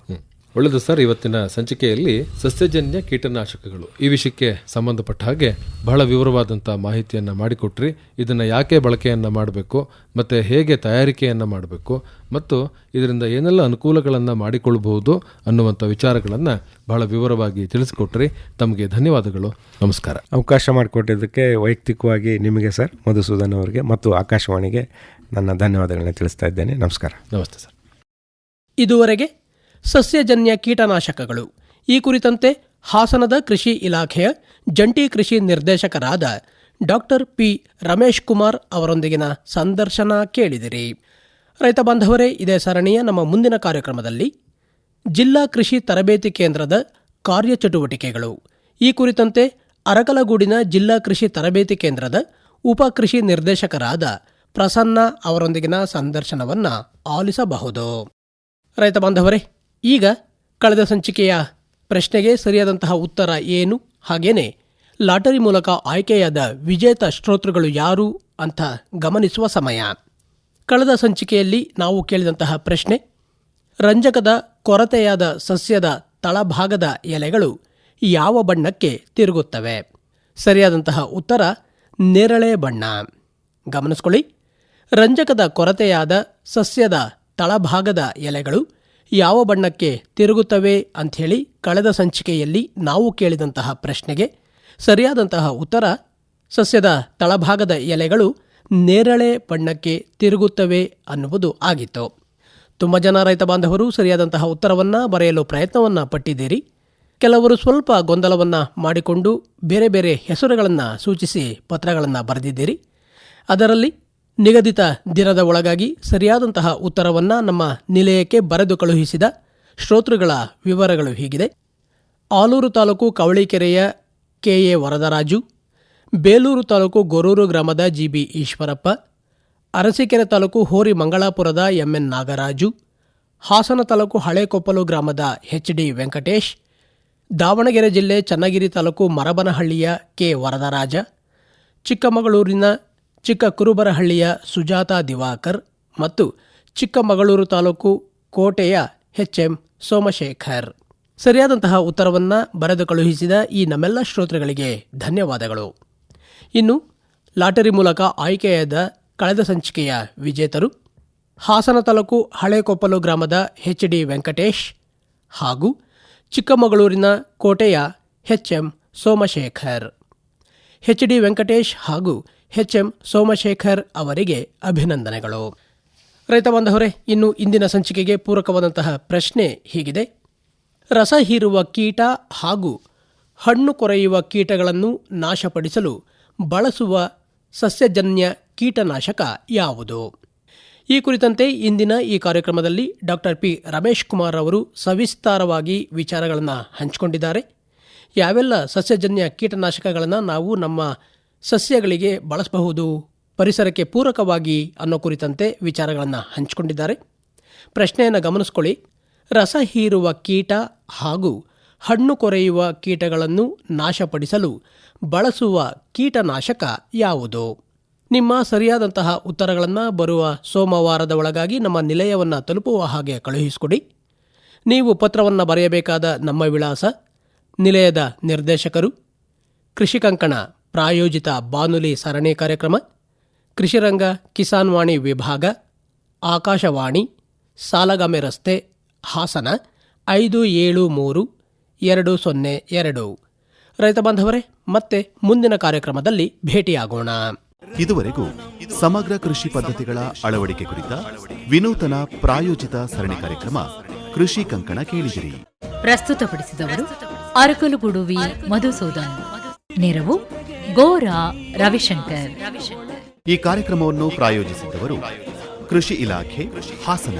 ಒಳ್ಳೆಯದು ಸರ್. ಇವತ್ತಿನ ಸಂಚಿಕೆಯಲ್ಲಿ ಸಸ್ಯಜನ್ಯ ಕೀಟನಾಶಕಗಳು ಈ ವಿಷಯಕ್ಕೆ ಸಂಬಂಧಪಟ್ಟ ಹಾಗೆ ಬಹಳ ವಿವರವಾದಂಥ ಮಾಹಿತಿಯನ್ನು ಮಾಡಿಕೊಟ್ರಿ. ಇದನ್ನು ಯಾಕೆ ಬಳಕೆಯನ್ನು ಮಾಡಬೇಕು ಮತ್ತು ಹೇಗೆ ತಯಾರಿಕೆಯನ್ನು ಮಾಡಬೇಕು ಮತ್ತು ಇದರಿಂದ ಏನೆಲ್ಲ ಅನುಕೂಲಗಳನ್ನು ಮಾಡಿಕೊಳ್ಳಬಹುದು ಅನ್ನುವಂಥ ವಿಚಾರಗಳನ್ನು ಬಹಳ ವಿವರವಾಗಿ ತಿಳಿಸಿಕೊಟ್ರಿ. ತಮಗೆ ಧನ್ಯವಾದಗಳು. ನಮಸ್ಕಾರ. ಅವಕಾಶ ಮಾಡಿಕೊಟ್ಟಿದ್ದಕ್ಕೆ ವೈಯಕ್ತಿಕವಾಗಿ ನಿಮಗೆ ಸರ್, ಮಧುಸೂದನ್ ಅವರಿಗೆ ಮತ್ತು ಆಕಾಶವಾಣಿಗೆ ನನ್ನ ಧನ್ಯವಾದಗಳನ್ನ ತಿಳಿಸ್ತಾ ಇದ್ದೇನೆ. ನಮಸ್ಕಾರ. ನಮಸ್ತೆ ಸರ್. ಇದುವರೆಗೆ ಸಸ್ಯಜನ್ಯ ಕೀಟನಾಶಕಗಳು ಈ ಕುರಿತಂತೆ ಹಾಸನದ ಕೃಷಿ ಇಲಾಖೆಯ ಜಂಟಿ ಕೃಷಿ ನಿರ್ದೇಶಕರಾದ ಡಾಕ್ಟರ್ ಪಿ ರಮೇಶ್ ಕುಮಾರ್ ಅವರೊಂದಿಗಿನ ಸಂದರ್ಶನ ಕೇಳಿದಿರಿ. ರೈತ ಬಾಂಧವರೇ, ಇದೇ ಸರಣಿಯ ನಮ್ಮ ಮುಂದಿನ ಕಾರ್ಯಕ್ರಮದಲ್ಲಿ ಜಿಲ್ಲಾ ಕೃಷಿ ತರಬೇತಿ ಕೇಂದ್ರದ ಕಾರ್ಯಚಟುವಟಿಕೆಗಳು ಈ ಕುರಿತಂತೆ ಅರಕಲಗೂಡಿನ ಜಿಲ್ಲಾ ಕೃಷಿ ತರಬೇತಿ ಕೇಂದ್ರದ ಉಪ ಕೃಷಿ ನಿರ್ದೇಶಕರಾದ ಪ್ರಸನ್ನ ಅವರೊಂದಿಗಿನ ಸಂದರ್ಶನವನ್ನು ಆಲಿಸಬಹುದು. ರೈತ ಬಾಂಧವರೇ, ಈಗ ಕಳೆದ ಸಂಚಿಕೆಯ ಪ್ರಶ್ನೆಗೆ ಸರಿಯಾದಂತಹ ಉತ್ತರ ಏನು, ಹಾಗೇನೆ ಲಾಟರಿ ಮೂಲಕ ಆಯ್ಕೆಯಾದ ವಿಜೇತ ಶ್ರೋತೃಗಳು ಯಾರು ಅಂತ ಗಮನಿಸುವ ಸಮಯ. ಕಳೆದ ಸಂಚಿಕೆಯಲ್ಲಿ ನಾವು ಕೇಳಿದಂತಹ ಪ್ರಶ್ನೆ, ರಂಜಕದ ಕೊರತೆಯಾದ ಸಸ್ಯದ ತಳಭಾಗದ ಎಲೆಗಳು ಯಾವ ಬಣ್ಣಕ್ಕೆ ತಿರುಗುತ್ತವೆ? ಸರಿಯಾದಂತಹ ಉತ್ತರ ನೇರಳೆ ಬಣ್ಣ. ಗಮನಿಸ್ಕೊಳ್ಳಿ, ರಂಜಕದ ಕೊರತೆಯಾದ ಸಸ್ಯದ ತಳಭಾಗದ ಎಲೆಗಳು ಯಾವ ಬಣ್ಣಕ್ಕೆ ತಿರುಗುತ್ತವೆ ಅಂಥೇಳಿ ಕಳೆದ ಸಂಚಿಕೆಯಲ್ಲಿ ನಾವು ಕೇಳಿದಂತಹ ಪ್ರಶ್ನೆಗೆ ಸರಿಯಾದಂತಹ ಉತ್ತರ ಸಸ್ಯದ ತಳಭಾಗದ ಎಲೆಗಳು ನೇರಳೆ ಬಣ್ಣಕ್ಕೆ ತಿರುಗುತ್ತವೆ ಅನ್ನುವುದು ಆಗಿತ್ತು. ತುಂಬ ಜನ ರೈತ ಬಾಂಧವರು ಸರಿಯಾದಂತಹ ಉತ್ತರವನ್ನು ಬರೆಯಲು ಪ್ರಯತ್ನವನ್ನು ಪಟ್ಟಿದ್ದೀರಿ. ಕೆಲವರು ಸ್ವಲ್ಪ ಗೊಂದಲವನ್ನು ಮಾಡಿಕೊಂಡು ಬೇರೆ ಬೇರೆ ಹೆಸರುಗಳನ್ನು ಸೂಚಿಸಿ ಪತ್ರಗಳನ್ನು ಬರೆದಿದ್ದೀರಿ. ಅದರಲ್ಲಿ ನಿಗದಿತ ದಿನದ ಒಳಗಾಗಿ ಸರಿಯಾದಂತಹ ಉತ್ತರವನ್ನು ನಮ್ಮ ನಿಲಯಕ್ಕೆ ಬರೆದು ಕಳುಹಿಸಿದ ಶ್ರೋತೃಗಳ ವಿವರಗಳು ಹೀಗಿದೆ. ಆಲೂರು ತಾಲೂಕು ಕವಳಿಕೆರೆಯ ಕೆಎ ವರದರಾಜು, ಬೇಲೂರು ತಾಲೂಕು ಗೊರೂರು ಗ್ರಾಮದ ಜಿಬಿ ಈಶ್ವರಪ್ಪ, ಅರಸೀಕೆರೆ ತಾಲೂಕು ಹೋರಿ ಮಂಗಳಾಪುರದ ಎಂಎನ್ ನಾಗರಾಜು, ಹಾಸನ ತಾಲೂಕು ಹಳೇಕೊಪ್ಪಲು ಗ್ರಾಮದ ಎಚ್ಡಿ ವೆಂಕಟೇಶ್, ದಾವಣಗೆರೆ ಜಿಲ್ಲೆ ಚನ್ನಗಿರಿ ತಾಲೂಕು ಮರಬನಹಳ್ಳಿಯ ಕೆ ವರದರಾಜ, ಚಿಕ್ಕಮಗಳೂರಿನ ಚಿಕ್ಕ ಕುರುಬರಹಳ್ಳಿಯ ಸುಜಾತಾ ದಿವಾಕರ್ ಮತ್ತು ಚಿಕ್ಕಮಗಳೂರು ತಾಲೂಕು ಕೋಟೆಯ ಎಚ್ಎಂ ಸೋಮಶೇಖರ್. ಸರಿಯಾದಂತಹ ಉತ್ತರವನ್ನು ಬರೆದು ಕಳುಹಿಸಿದ ಈ ನಮ್ಮೆಲ್ಲ ಶ್ರೋತೃಗಳಿಗೆ ಧನ್ಯವಾದಗಳು. ಇನ್ನು ಲಾಟರಿ ಮೂಲಕ ಆಯ್ಕೆಯಾದ ಕಳೆದ ಸಂಚಿಕೆಯ ವಿಜೇತರು ಹಾಸನ ತಾಲೂಕು ಹಳೇಕೊಪ್ಪಲು ಗ್ರಾಮದ ಎಚ್ಡಿ ವೆಂಕಟೇಶ್ ಹಾಗೂ ಚಿಕ್ಕಮಗಳೂರಿನ ಕೋಟೆಯ ಎಚ್ಎಂ ಸೋಮಶೇಖರ್. ಎಚ್ಡಿ ವೆಂಕಟೇಶ್ ಹಾಗೂ ಎಚ್ಎಂ ಸೋಮಶೇಖರ್ ಅವರಿಗೆ ಅಭಿನಂದನೆಗಳು. ರೈತ ಬಾಂಧವರೇ, ಇನ್ನು ಇಂದಿನ ಸಂಚಿಕೆಗೆ ಪೂರಕವಾದಂತಹ ಪ್ರಶ್ನೆ ಹೀಗಿದೆ. ರಸ ಹೀರುವ ಕೀಟ ಹಾಗೂ ಹಣ್ಣು ಕೊರೆಯುವ ಕೀಟಗಳನ್ನು ನಾಶಪಡಿಸಲು ಬಳಸುವ ಸಸ್ಯಜನ್ಯ ಕೀಟನಾಶಕ ಯಾವುದು? ಈ ಕುರಿತಂತೆ ಇಂದಿನ ಈ ಕಾರ್ಯಕ್ರಮದಲ್ಲಿ ಡಾಕ್ಟರ್ ಪಿ ರಮೇಶ್ ಕುಮಾರ್ ಅವರು ಸವಿಸ್ತಾರವಾಗಿ ವಿಚಾರಗಳನ್ನು ಹಂಚಿಕೊಂಡಿದ್ದಾರೆ. ಯಾವೆಲ್ಲ ಸಸ್ಯಜನ್ಯ ಕೀಟನಾಶಕಗಳನ್ನು ನಾವು ನಮ್ಮ ಸಸ್ಯಗಳಿಗೆ ಬಳಸಬಹುದು, ಪರಿಸರಕ್ಕೆ ಪೂರಕವಾಗಿ ಅನ್ನೋ ಕುರಿತಂತೆ ವಿಚಾರಗಳನ್ನು ಹಂಚಿಕೊಂಡಿದ್ದಾರೆ. ಪ್ರಶ್ನೆಯನ್ನು ಗಮನಿಸ್ಕೊಳ್ಳಿ. ರಸ ಹೀರುವ ಕೀಟ ಹಾಗೂ ಹಣ್ಣು ಕೊರೆಯುವ ಕೀಟಗಳನ್ನು ನಾಶಪಡಿಸಲು ಬಳಸುವ ಕೀಟನಾಶಕ ಯಾವುದು? ನಿಮ್ಮ ಸರಿಯಾದಂತಹ ಉತ್ತರಗಳನ್ನು ಬರುವ ಸೋಮವಾರದ ಒಳಗಾಗಿ ನಮ್ಮ ನಿಲಯವನ್ನು ತಲುಪುವ ಹಾಗೆ ಕಳುಹಿಸಿಕೊಡಿ. ನೀವು ಪತ್ರವನ್ನು ಬರೆಯಬೇಕಾದ ನಮ್ಮ ವಿಳಾಸ: ನಿಲಯದ ನಿರ್ದೇಶಕರು, ಕೃಷಿ ಕಂಕಣ ಪ್ರಾಯೋಜಿತ ಬಾನುಲಿ ಸರಣಿ ಕಾರ್ಯಕ್ರಮ, ಕೃಷಿರಂಗ ಕಿಸಾನ್ ವಾಣಿ ವಿಭಾಗ, ಆಕಾಶವಾಣಿ, ಸಾಲಗಾಮೆ ರಸ್ತೆ, ಹಾಸನ 573202. ರೈತ ಬಾಂಧವರೇ, ಮತ್ತೆ ಮುಂದಿನ ಕಾರ್ಯಕ್ರಮದಲ್ಲಿ ಭೇಟಿಯಾಗೋಣ. ಇದುವರೆಗೂ ಸಮಗ್ರ ಕೃಷಿ ಪದ್ಧತಿಗಳ ಅಳವಡಿಕೆ ಕುರಿತ ವಿನೂತನ ಪ್ರಾಯೋಜಿತ ಸರಣಿ ಕಾರ್ಯಕ್ರಮ ಕೃಷಿ ಕಂಕಣ ಕೇಳಿದಿರಿ. ಪ್ರಸ್ತುತಪಡಿಸಿದವರು ಅರಕಲಗೂಡು ವಿ ಮಧುಸೂದನ್. ನೆರವು ಗೋರಾ ರವಿಶಂಕರ್. ಈ ಕಾರ್ಯಕ್ರಮವನ್ನು ಪ್ರಾಯೋಜಿಸಿದ್ದವರು ಕೃಷಿ ಇಲಾಖೆ ಹಾಸನ.